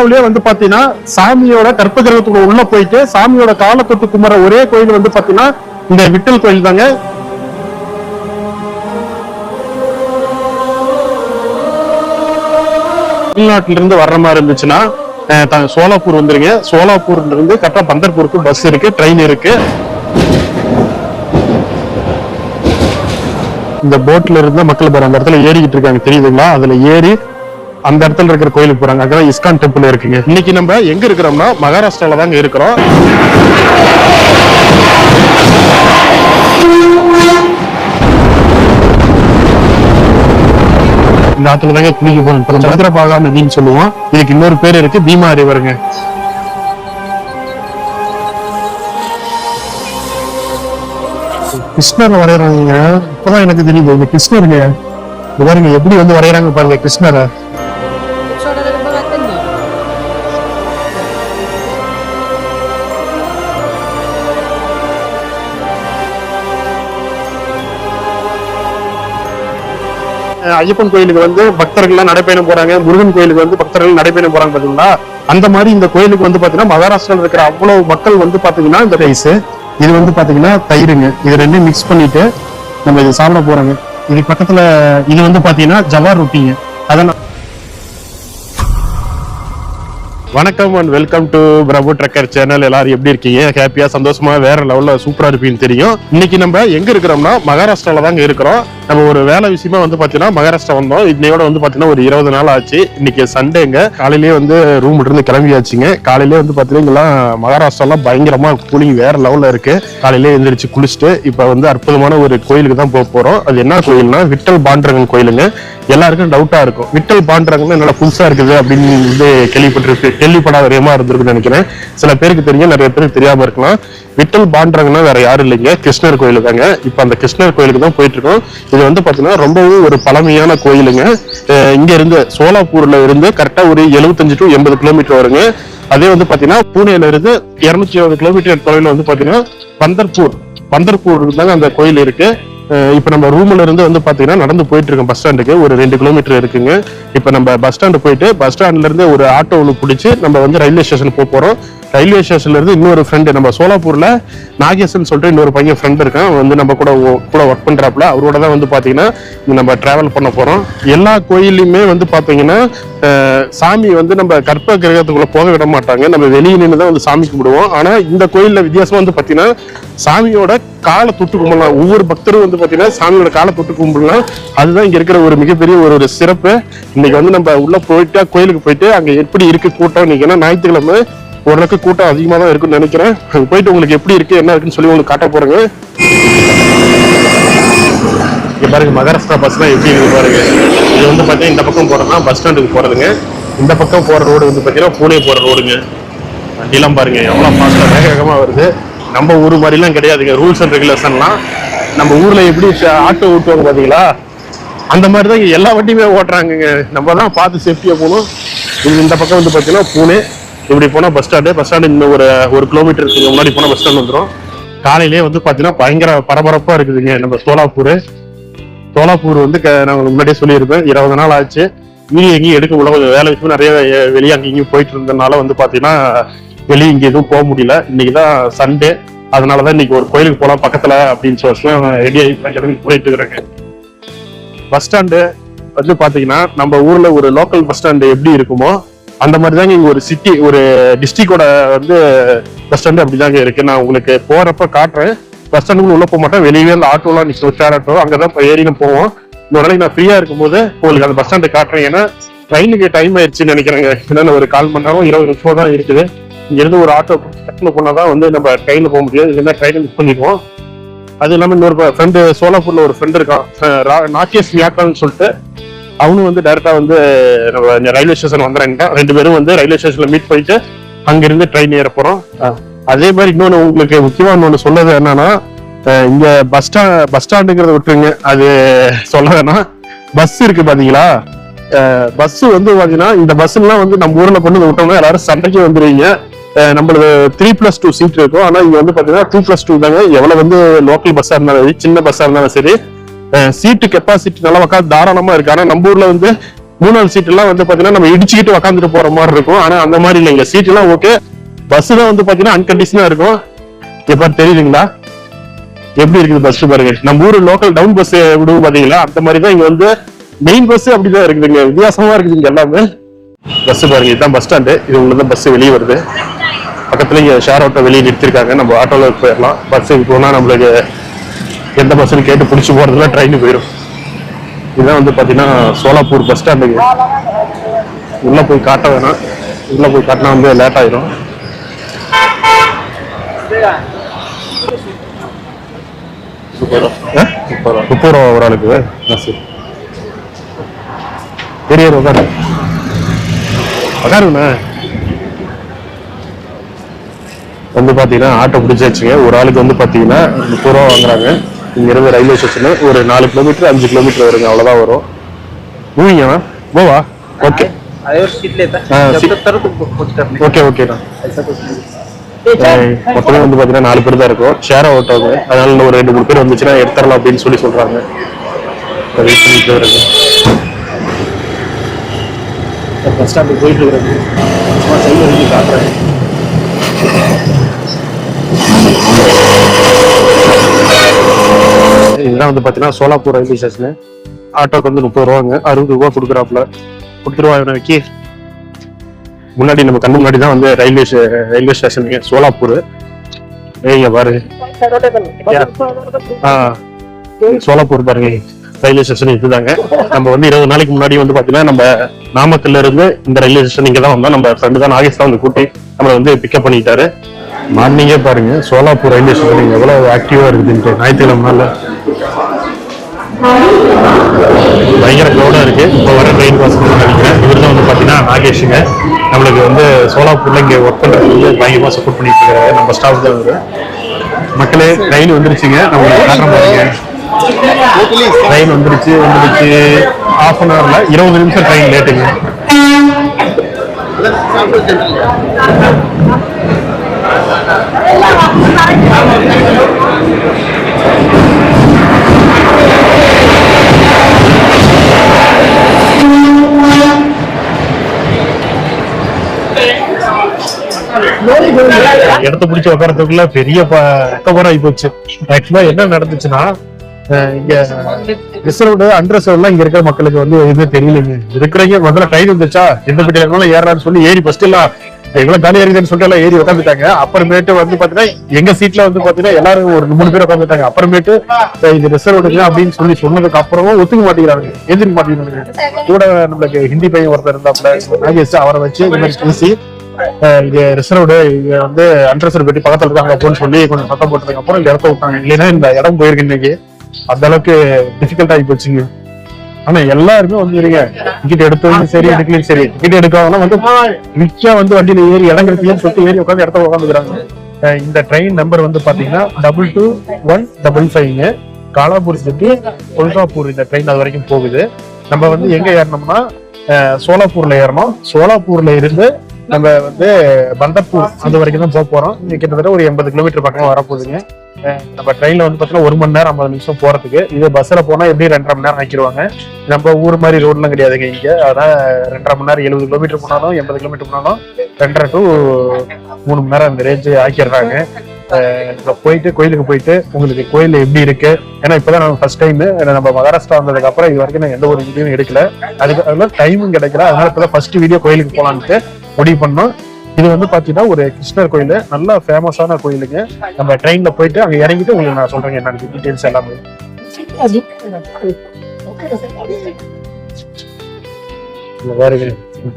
இந்தியாவிலேயே வந்து பாத்தீங்கன்னா சாமியோட கற்ப கிரகத்துக்குள்ள உள்ள போயிட்டு சாமியோட கால தொட்டு கும்பிற ஒரே கோயில் வந்து பாத்தீங்கன்னா இந்த விட்டல் கோயில் தாங்க. தமிழ்நாட்டில இருந்து வர்ற மாதிரி இருந்துச்சுன்னா சோலாப்பூர் வந்துருங்க. சோலாப்பூர்ல இருந்து கரெக்டா பந்தர்பூருக்கு பஸ் இருக்கு, ட்ரெயின் இருக்கு. இந்த போட்ல இருந்து மக்கள் போற அந்த இடத்துல ஏறிக்கிட்டு இருக்காங்க தெரியுதுங்களா? அதுல ஏறி அந்த இடத்துல இருக்கிற கோயிலுக்கு போறாங்க. அங்கதான் இஸ்கான் டெம்பிள் இருக்குங்க. இன்னைக்கு நம்ம எங்க இருக்கிறோம்னா மகாராஷ்டிரால தாங்க இருக்கிறோம். இந்த ஆத்துல தாங்க குளிக்க போறோம். சந்திரபாகா நதின்னு சொல்லுவோம். இதுக்கு இன்னொரு பேர் இருக்கு, பீமா ரிவருங்க. கிருஷ்ணர் வரையறாங்க. இப்பதான் எனக்கு தெரியுது இந்த கிருஷ்ணருங்க பாருங்க எப்படி வந்து வரையறாங்க பாருங்க கிருஷ்ணரை. ஐயப்பன் கோயிலுக்கு வந்து பக்தர்கள் நடைபயணம் போறாங்க, முருகன் கோயிலுக்கு வந்து பக்தர்கள் நடைபயணம் போறாங்க பாத்தீங்களா? அந்த மாதிரி இந்த கோயிலுக்கு வந்து பாத்தீங்கன்னா மகாராஷ்டிரால இருக்கிற அவ்வளவு மக்கள் வந்து பாத்தீங்கன்னா இந்த ரைஸ் இது வந்து பாத்தீங்கன்னா தயிருங்க. இது ரெண்டும் மிக்ஸ் பண்ணிட்டு நம்ம இது சாப்பிட போறோங்க. இது பக்கத்துல இது வந்து பாத்தீங்கன்னா ஜவார் ரொட்டிங்க. அதான் வணக்கம் and welcome to Prabhu trucker channel. எல்லாரும் எப்படி இருக்கீங்க? ஹாப்பியா சந்தோஷமா வேற லெவல்ல சூப்பரா இருப்பீங்கன்னு தெரியும். இன்னைக்கு நம்ம எங்க இருக்கிறோம்னா மகாராஷ்டிரால தாங்க இருக்கிறோம். நம்ம ஒரு வேலை விஷயமா வந்து பாத்தீங்கன்னா மகாராஷ்டிரா வந்தோம். இன்னையோட வந்து பாத்தீங்கன்னா ஒரு 20 நாள் ஆச்சு. இன்னைக்கு சண்டேங்க. காலையிலேயே வந்து ரூம் இருந்து கிளம்பியாச்சுங்க. காலையிலேயே வந்து பாத்தீங்கன்னா மகாராஷ்டிராலாம் பயங்கரமா கூலிங் வேற லெவல்ல இருக்கு. காலையிலேயே எந்திரிச்சு குளிச்சுட்டு இப்ப வந்து அற்புதமான ஒரு கோயிலுக்கு தான் போக போறோம். அது என்ன கோயில்னா விட்டல் பாண்டரங்கன் கோயிலுங்க. எல்லாருக்கும் டவுட்டா இருக்கும், விட்டல் பாண்டரங்கன்னு என்னோட புதுசா இருக்குது அப்படின்னு வந்து கேள்விப்படாத விதமா இருந்திருக்குன்னு நினைக்கிறேன். சில பேருக்கு தெரியும், நிறைய பேருக்கு தெரியாம இருக்கலாம். விட்டல் பாண்டரங்கன்னா வேற யாரும் இல்லைங்க, கிருஷ்ணர் கோயிலு தாங்க. இப்ப அந்த கிருஷ்ணர் கோயிலுக்கு தான் போயிட்டு இருக்கோம். இது வந்து பாத்தீங்கன்னா ரொம்பவும் ஒரு பழமையான கோயிலுங்க. இங்க இருந்து சோலாப்பூர்ல இருந்து கரெக்டா ஒரு 75 to 80 கிலோமீட்டர் வருங்க. அதே வந்து பாத்தீங்கன்னா பூனேல இருந்து 220 கிலோமீட்டர் தொலைவில் வந்து பாத்தீங்கன்னா பந்தர்பூர் தாங்க அந்த கோயில் இருக்கு. இப்ப நம்ம ரூம்ல இருந்து வந்து பாத்தீங்கன்னா நடந்து போயிட்டு இருக்கோம் பஸ் ஸ்டாண்டுக்கு. ஒரு 2 கிலோமீட்டர் இருக்குங்க. இப்ப நம்ம பஸ் ஸ்டாண்டு போயிட்டு பஸ் ஸ்டாண்ட்ல இருந்து ஒரு ஆட்டோ ஒன்று பிடிச்சி நம்ம வந்து ரயில்வே ஸ்டேஷன் போறோம். ரயில்வே ஸ்டேஷன்ல இருந்து இன்னொரு ஃப்ரெண்டு நம்ம சோலாப்பூர்ல நாகேசன் சொல்லிட்டு இன்னொரு பையன் ஃப்ரெண்ட் இருக்கான், வந்து நம்ம கூட ஒர்க் பண்றாப்புல. அவரோட தான் வந்து பாத்தீங்கன்னா நம்ம டிராவல் பண்ண போறோம். எல்லா கோயிலையுமே வந்து பாத்தீங்கன்னா சாமி வந்து நம்ம கற்ப கிரகத்துக்குள்ள போக விட மாட்டாங்க. நம்ம வெளியே நின்று தான் வந்து சாமி கும்பிடுவோம். ஆனா இந்த கோயில்ல வித்தியாசமா வந்து பாத்தீங்கன்னா சாமியோட காலை தொட்டு கும்பிடலாம். ஒவ்வொரு பக்தரும் வந்து பாத்தீங்கன்னா சாமியோட காலை தொட்டு கும்பிடலாம். அதுதான் இங்க இருக்கிற ஒரு மிகப்பெரிய ஒரு சிறப்பு. இன்னைக்கு வந்து நம்ம உள்ள போயிட்டா கோயிலுக்கு போயிட்டு அங்க எப்படி இருக்கு கூட்டம். இன்னைக்கு ஏன்னா ஞாயிற்றுக்கிழமை ஓரளவுக்கு கூட்டம் அதிகமா தான் இருக்குன்னு நினைக்கிறேன். அங்க போயிட்டு உங்களுக்கு எப்படி இருக்கு என்ன இருக்குன்னு சொல்லி உங்களுக்கு காட்ட போறேங்க. இங்க பாருங்க மகாராஷ்டிரா பஸ் எல்லாம் எப்படி இருக்கு பாருங்க. இது வந்து பாத்தீங்கன்னா இந்த பக்கம் போறோம்னா பஸ் ஸ்டாண்டுக்கு போறதுங்க. இந்த பக்கம் போற ரோடு வந்து பாத்தீங்கன்னா பூனே போற ரோடுங்க. வண்டிலாம் பாருங்க எவ்வளவு ஃபாஸ்டா வேகமா வருது. நம்ம ஊர் மாதிரி எல்லாம் கிடையாதுங்க. ரூல்ஸ் அண்ட் ரெகுலேஷன்லாம் நம்ம ஊர்ல எப்படி ஆட்டோ ஓட்டுவாங்க பாத்தீங்களா, அந்த மாதிரிதான் எல்லா வண்டியுமே ஓட்டுறாங்க. நம்ம தான் பார்த்து சேஃப்டியா போகணும். இந்த பக்கம் வந்து பாத்தீங்கன்னா பூனே, இப்படி போனா பஸ் ஸ்டாண்டு இன்னும் ஒரு கிலோமீட்டர் இருக்குங்க. முன்னாடி போனா பஸ் ஸ்டாண்ட் வந்துடும். காலையிலேயே வந்து பாத்தீங்கன்னா பயங்கர பரபரப்பா இருக்குதுங்க. நம்ம சோலாப்பூர் வந்து நான் முன்னாடியே சொல்லியிருப்பேன் 20 நாள் ஆச்சு. வீடியோ எங்கேயும் எடுக்க முடியல, கொஞ்சம் வேலை விஷயம் நிறைய வெளியே அங்கேயும் போயிட்டு இருந்ததுனால வந்து பாத்தீங்கன்னா வெளியே இங்க எதுவும் போக முடியல. இன்னைக்குதான் சண்டே, அதனாலதான் இன்னைக்கு ஒரு கோயிலுக்கு போலாம் பக்கத்துல அப்படின்னு சொல்லி ரெடி ஆகி போயிட்டு இருக்கிறேங்க. பஸ் ஸ்டாண்டு வந்து பாத்தீங்கன்னா நம்ம ஊர்ல ஒரு லோக்கல் பஸ் ஸ்டாண்டு எப்படி இருக்குமோ அந்த மாதிரிதாங்க இங்க ஒரு சிட்டி, ஒரு டிஸ்ட்ரிக்டோட வந்து பஸ் ஸ்டாண்டு அப்படிதாங்க இருக்கு. நான் உங்களுக்கு போறப்ப காட்டுறேன். பஸ் ஸ்டாண்டுக்குள்ள உள்ள போக மாட்டேன், வெளியே அந்த ஆட்டோலாம் நிற்கும், ஷேர் ஆட்டோ, அங்கதான் ஏறின்னு போவோம். இந்த நாளைக்கு நான் ஃப்ரீயா இருக்கும்போது உங்களுக்கு அந்த பஸ் ஸ்டாண்டு காட்டுறேன். ஏன்னா ட்ரெயினுக்கு டைம் ஆயிடுச்சுன்னு நினைக்கிறேங்க. ஏன்னா ஒரு 1/4 மணி நேரம் 20 நிமிஷம் தான் இருக்குது. இங்க இருந்து ஒரு ஆட்டோ டக்குனு போனாதான் வந்து நம்ம ட்ரெயின்ல போக முடியாது, இல்லைன்னா ட்ரெயினை மிஸ் பண்ணிடுவோம். அது இல்லாம இன்னொரு ஃப்ரெண்டு சோலாப்பூர்ல ஒரு ஃப்ரெண்டு இருக்கான், நாகேஷ் மியாக்கான்னு சொல்லிட்டு. அவனும் வந்து டைரக்டா வந்து நம்ம ரயில்வே ஸ்டேஷன் வந்துடுறாங்க. 2 பேரும் வந்து ரயில்வே ஸ்டேஷன்ல மீட் பண்ணிட்டு அங்கிருந்து ட்ரெயின் ஏற போறோம். அதே மாதிரி இன்னொன்னு உங்களுக்கு முக்கியமா இன்னொன்னு சொல்லது என்னன்னா, இங்க பஸ் ஸ்டாண்டுங்கிறத விட்டுருங்க, அது சொல்ல வேணாம். பஸ் இருக்கு பாத்தீங்களா, பஸ் வந்து பாத்தீங்கன்னா இந்த பஸ் எல்லாம் வந்து நம்ம ஊர்ல கொண்டு விட்டோம்னா எல்லாரும் சண்டைக்கு வந்துருவீங்க. நம்மளுக்கு 3+2 சீட் இருக்கும். ஆனா இங்க வந்து பாத்தீங்கன்னா 2+2 தாங்க. எவ்வளவு வந்து லோக்கல் பஸ்ஸா இருந்தாலும் சின்ன பஸ்ஸா இருந்தாலும் சரி, சீட்டு கெப்பாசிட்டி நல்லா உட்காந்து தாராளமா இருக்கு. ஆனா நம்ம ஊர்ல வந்து 3 சீட் எல்லாம் வந்து பாத்தீங்கன்னா நம்ம இடிச்சுக்கிட்டு உக்காந்துட்டு போற மாதிரி இருக்கும். ஆனா அந்த மாதிரி இல்லைங்க, சீட் எல்லாம் ஓகே. பஸ் தான் வந்து பாத்தீங்கன்னா அன்கண்டிஷனா இருக்கும். எப்ப தெரியுதுங்களா எப்படி இருக்குது பஸ் பாருங்க. நம்ம ஊரு லோக்கல் டவுன் பஸ் விடுவோம் பாத்தீங்களா, அந்த மாதிரி தான் இங்க வந்து மெயின் பஸ் அப்படிதான் இருக்குதுங்க. வித்தியாசமா இருக்குதுங்க எல்லாமே. பஸ் பாருங்க, இதுதான் பஸ் ஸ்டாண்டு. இது உள்ளதான் பஸ் வெளியே வருது. பக்கத்துல இங்க ஷேர் ஆட்டோ வெளியே நிறுத்திருக்காங்க. நம்ம ஆட்டோல போயிடலாம். பஸ் போனா நம்மளுக்கு எந்த பஸ்ன்னு கேட்டு பிடிச்சி போறதுல ட்ரெயின் போயிடும். இதுதான் வந்து பாத்தீங்கன்னா சோலாப்பூர் பஸ் ஸ்டாண்டுங்க. உள்ள போய் காட்ட வேணாம், உள்ள போய் காட்டினா வந்து லேட் ஆயிடும். 30 ரூபா ஒரு ஆளுக்கு. பெரிய உட்காரு உட்காருண்ணா. வந்து பாத்தீங்கன்னா ஆட்டோ பிடிச்சாச்சுங்க. ஒரு ஆளுக்கு வந்து பாத்தீங்கன்னா 30 ரூபா வாங்குறாங்க. இங்க இருந்து ரயில்வே ஸ்டேஷன் ஒரு 4 கிலோமீட்டர் 5 கிலோமீட்டர் வருங்க, அவ்வளவுதான் வரும். மூவிங்கண்ணா போவா. ஓகே ஓகே ஓகேண்ணா. மொத்தமே வந்து பாத்தீங்கன்னா 4 பேர் தான் இருக்கும். ஷேர் ஆட்டோங்க, அதனால ஒரு 2-3 பேர் வந்துச்சுன்னா எடுத்துடலாம் அப்படின்னு சொல்றாங்க. வெயிட் பண்ணிட்டு வருங்க. பஸ் ஸ்டாண்டுக்கு போயிட்டு இருக்கிறது சைடு வரைக்கும் காட்டுறேன். இதுதான் வந்து பாத்தீங்கன்னா சோலாப்பூர் ரயில்வே ஸ்டேஷன். ஆட்டோக்கு வந்து 30 ரூபாங்க. 60 ரூபா கொடுக்குறாப்புல. கொடுத்துருவாங்க வைக்கி. முன்னாடி நம்ம கண்ணு முன்னாடி தான் வந்து ரயில்வே ஸ்டேஷனுங்க சோலாப்பூர். இங்க பாருங்க, சோலாப்பூர் பாருங்க ரயில்வே ஸ்டேஷன் இதுதாங்க. நம்ம வந்து 20 நாளைக்கு முன்னாடி வந்து பாத்தீங்கன்னா நம்ம நாமக்கல்ல இருந்து இந்த ரயில்வே ஸ்டேஷன் இங்க தான் வந்தோம். நம்ம ஃப்ரெண்டு தான் நாகேஷ் தான் வந்து கூட்டி நம்மளை வந்து பிக்கப் பண்ணிட்டாரு. மார்னிங்கே பாருங்க சோலாப்பூர் ரயில்வே ஸ்டேஷன் எவ்வளவு ஆக்டிவா இருக்குதுன்ட்டு. ஞாயிற்றுக்கிழமை பயங்கர க்ரௌடா இருக்கு. இப்போ வர ட்ரெயின் பாஸ் நினைக்கிறேன். இவர் தான் வந்து பாத்தீங்கன்னா நாகேஷுங்க. நம்மளுக்கு வந்து சோலாப்பூர்ல இங்க ஒர்க் பண்றது பயங்கரமா சப்போர்ட் பண்ணிட்டு இருக்காரு. நம்ம ஸ்டாஃப் தான் இவரு. மக்களே ட்ரெயின் வந்துருச்சுங்க. நம்மளுக்கு காட்டுற பாருங்க, ட்ரெயின் வந்துருச்சு. 1/2 ஹவர்ல 20 நிமிஷம் ட்ரெயின் லேட்டுங்க. இடத்த பிடிச்சி உட்காரத்துக்குள்ள பெரிய ஆகி போச்சு. ஆக்சுவலா என்ன நடந்துச்சுன்னா, இங்க ரிசர்வ்டு அன்ரிசர்வ்லாம் இங்க இருக்கிற மக்களுக்கு வந்து எதுவுமே தெரியலைங்க. இருக்கிறவங்க முதல்ல ட்ரெயின் வந்துச்சா எந்த பெட்டியில இருந்தாலும் ஏறான்னு சொல்லி ஏறி ஃபர்ஸ்ட் எல்லாம் எவ்வளவு காலியா இருக்குன்னு சொல்லிட்டு எல்லாம் ஏறி உட்காந்துட்டாங்க. அப்புறமேட்டு வந்து பாத்தீங்கன்னா எங்க சீட்ல வந்து பாத்தீங்கன்னா எல்லாரும் ஒரு 3 பேர் உட்காந்துட்டாங்க. அப்புறமேட்டு இது ரிசர்வ்டு அப்படின்னு சொன்னதுக்கு அப்புறமும் ஒத்துக்க மாட்டேங்கிறாங்க, எதிர்க்க மாட்டேங்கிறாங்க. கூட நம்மளுக்கு ஹிந்தி பையன் ஒருத்தர் இருந்தாப்புல நாகேஷ், அவரை வச்சு இந்த மாதிரி பேசி இங்க ரிசர்வ்டு இங்க வந்து அன்ரிசர்வ் பெட்டி பக்கத்துல இருக்காங்க அப்படின்னு சொல்லி கொஞ்சம் சத்தம் போட்டதுக்கு அப்புறம் இந்த இடத்த விட்டாங்க. இல்லைன்னா இந்த இடம் போயிருக்கு இன்னைக்கு. அந்த அளவுக்கு டிஃபிகல்ட் ஆகி போச்சுங்க. ஆனா எல்லாருமே வந்துருங்க, டிக்கெட் எடுத்தவங்க சரி எடுக்கலையும் சரி, டிக்கெட் எடுக்காம வந்து மிச்சா வந்து வண்டியில ஏறி இடங்களுக்குன்னு சொல்லிட்டு ஏறி உட்காந்து இடத்த உட்காந்துக்கிறாங்க. இந்த ட்ரெயின் நம்பர் வந்து பாத்தீங்கன்னா 22-155 காலாப்பூர் சிட்டி கொல்காப்பூர். இந்த ட்ரெயின் அது வரைக்கும் போகுது. நம்ம வந்து எங்க ஏறணும்னா சோலாப்பூர்ல ஏறணும். சோலாப்பூர்ல இருந்து நம்ம வந்து பந்தப்பூர் அது வரைக்கும் தான் போக போறோம். இங்க கிட்டத்தட்ட ஒரு 80 கிலோமீட்டர் பக்கமா வரப்போகுதுங்க. நம்ம ட்ரெயின்ல வந்து பாத்தீங்கன்னா 1 மணி நேரம் 50 நிமிஷம் போறதுக்கு. இது பஸ்ல போனா எப்படி 2.5 மணி நேரம் ஆக்கிடுவாங்க. நம்ம ஊர் மாதிரி ரோட்லாம் கிடையாதுங்க இங்க. அதான் 2.5 மணி நேரம் 70 கிலோமீட்டர் போனாலும் 80 கிலோமீட்டர் போனாலும் 2.5 to 3 மணி நேரம் இந்த ரேஞ்சு ஆக்கிடுறாங்க. போயிட்டு கோயிலுக்கு போயிட்டு உங்களுக்கு கோயில் எப்படி இருக்கு, ஏன்னா இப்பதான் நம்ம ஃபர்ஸ்ட் டைம் நம்ம மகாராஷ்டிரா வந்ததுக்கு அப்புறம் இது வரைக்கும் நான் எந்த ஒரு வீடியோவும் எடுக்கல. அதுக்கு டைமும் கிடைக்கல. அதனால இப்பதான் ஃபர்ஸ்ட் வீடியோ கோயிலுக்கு போலான்ட்டு முடிவு பண்ணோம். இது வந்து பாத்தீங்கன்னா ஒரு கிருஷ்ணர் கோயில், நல்ல ஃபேமஸான கோயிலுங்க. நம்ம ட்ரெயின்ல போயிட்டு அங்க இறங்கிட்டு உங்களுக்கு நான் சொல்றேன் என்னன்னு டீடைல்ஸ் எல்லாமே.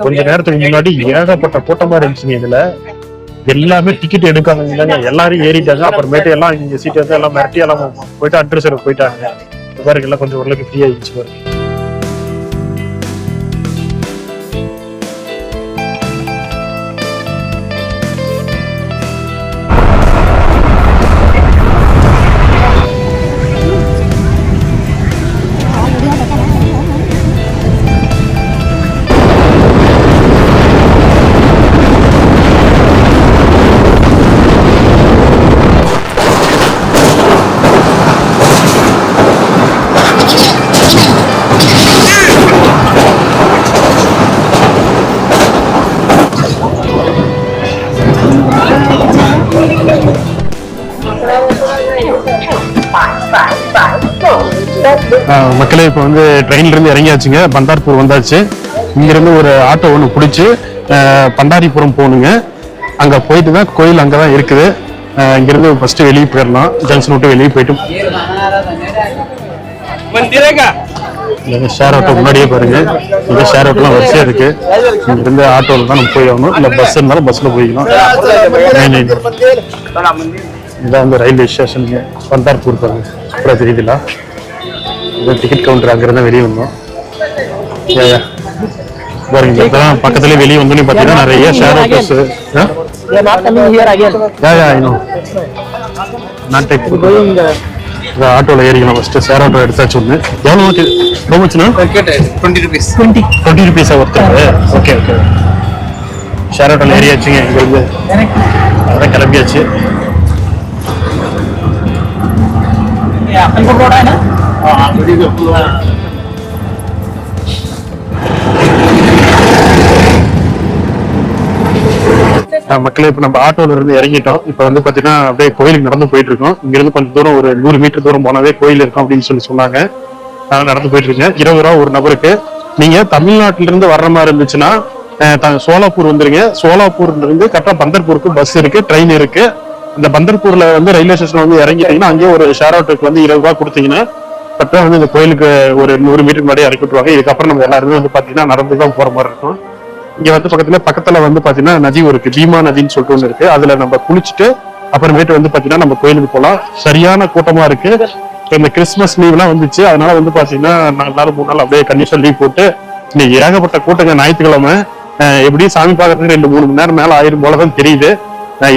கொஞ்ச நேரத்துக்கு முன்னாடி ஏகப்பட்ட கூட்டமா இருந்துச்சுங்க. இதுல எல்லாமே டிக்கெட் எடுக்காங்க, எல்லாரும் ஏறிட்டாங்க. அப்புறமேட்டு எல்லாம் இங்க சீட் வந்து எல்லாம் மிரட்டி எல்லாம் போயிட்டு அட்ரஸ் போயிட்டாங்க. பாருங்க எல்லாம் கொஞ்சம் ஓரளவுக்கு ஃப்ரீ ஆயிடுச்சு பாருங்க. மக்களே இப்போ வந்து ட்ரெயின்ல இருந்து இறங்கியாச்சுங்க. பந்தார்பூர் வந்தாச்சு. இங்கிருந்து ஒரு ஆட்டோ ஒன்று பிடிச்சி பண்டாரிபுரம் போகணுங்க. அங்கே போயிட்டு தான் கோயில் அங்கே தான் இருக்குது. இங்கிருந்து ஃபர்ஸ்ட் வெளியே போயிடலாம். ஜங்ஷன் விட்டு வெளியே போயிட்டு ஷேர் ஆட்டோ முன்னாடியே பாருங்க. இங்கே ஷேர் ஆட்டோலாம் வரிசையா இருக்கு. இங்கிருந்து ஆட்டோவில் தான் நம்ம போய் ஆகணும். இல்லை பஸ் இருந்தாலும் பஸ்ஸில் போய்க்கலாம். இதான் வந்து ரயில்வே ஸ்டேஷனுங்க. பந்தார்பூர் பாருங்க, சூப்பராக தெரியுதுல. இது டிக்கெட் கவுண்டர் அங்கிருந்தா வெளியே வந்தோம். பாருங்க, பக்கத்துலேயே வெளியே வந்தோன்னு பார்த்தீங்கன்னா நிறைய ஷேர் ஆட்டோஸ். ஆட்டோல ஏறிக்கலாம். ஃபர்ஸ்ட் ஷேர் ஆட்டோ எடுத்தாச்சு ஒன்று. எவ்வளோ மச்சுன்னா 20 rupees ஒருத்தர். Okay okay. ஷேர் ஆட்டோல ஏறியாச்சுங்க. இங்கிருந்து அதான் கிளம்பியாச்சு. மக்களே இப்ப நம்ம ஆட்டோல இருந்து இறங்கிட்டோம். இப்ப வந்து பாத்தீங்கன்னா அப்படியே கோயிலுக்கு நடந்து போயிட்டு இருக்கோம். இங்க இருந்து கொஞ்சம் தூரம், ஒரு 100 மீட்டர் தூரம் போனாவே கோயில் இருக்கும் அப்படின்னு சொன்னாங்க. அதனால நடந்து போயிட்டு இருக்கேன். 20 ரூபா ஒரு நபருக்கு. நீங்க தமிழ்நாட்டில இருந்து வர்ற மாதிரி இருந்துச்சுன்னா சோலாப்பூர் வந்துருங்க. சோலாப்பூர்ல இருந்து கரெக்டா பந்தர்பூருக்கு பஸ் இருக்கு, ட்ரெயின் இருக்கு. இந்த பந்தர்பூர்ல வந்து ரயில்வே ஸ்டேஷன் வந்து இறங்கிட்டீங்கன்னா அங்கேயே ஒரு ஷேர் ஆட்டோக்கு வந்து 20 ரூபாய் கொடுத்தீங்கன்னா கரெக்டா வந்து இந்த கோயிலுக்கு ஒரு 100 மீட்டர் முன்னாடி இறக்கி விட்டுருவாங்க. இதுக்கப்புறம் நம்ம எல்லாருமே வந்து பாத்தீங்கன்னா நடந்துதான் போற மாதிரி இருக்கும். இங்க வந்து பக்கத்துல வந்து பாத்தீங்கன்னா நதி இருக்கு, பீமா நதின்னு சொல்லிட்டு ஒண்ணு இருக்கு. அதுல நம்ம குளிச்சுட்டு அப்புறமேட்டு வந்து பாத்தீங்கன்னா நம்ம கோயிலுக்கு போகலாம். சரியான கூட்டமா இருக்கு. இந்த கிறிஸ்துமஸ் லீவ் எல்லாம் வந்துச்சு. அதனால வந்து பாத்தீங்கன்னா 4 நாள் 3 நாள் அப்படியே கண்டிஷன் லீவ் போட்டு இன்னைக்கு ஏகப்பட்ட கூட்டங்க. ஞாயிற்றுக்கிழமை எப்படியும் சாமி பார்க்கறதுக்கு 2-3 மணி நேரம் மேல ஆயிரம் போலதான் தெரியுது.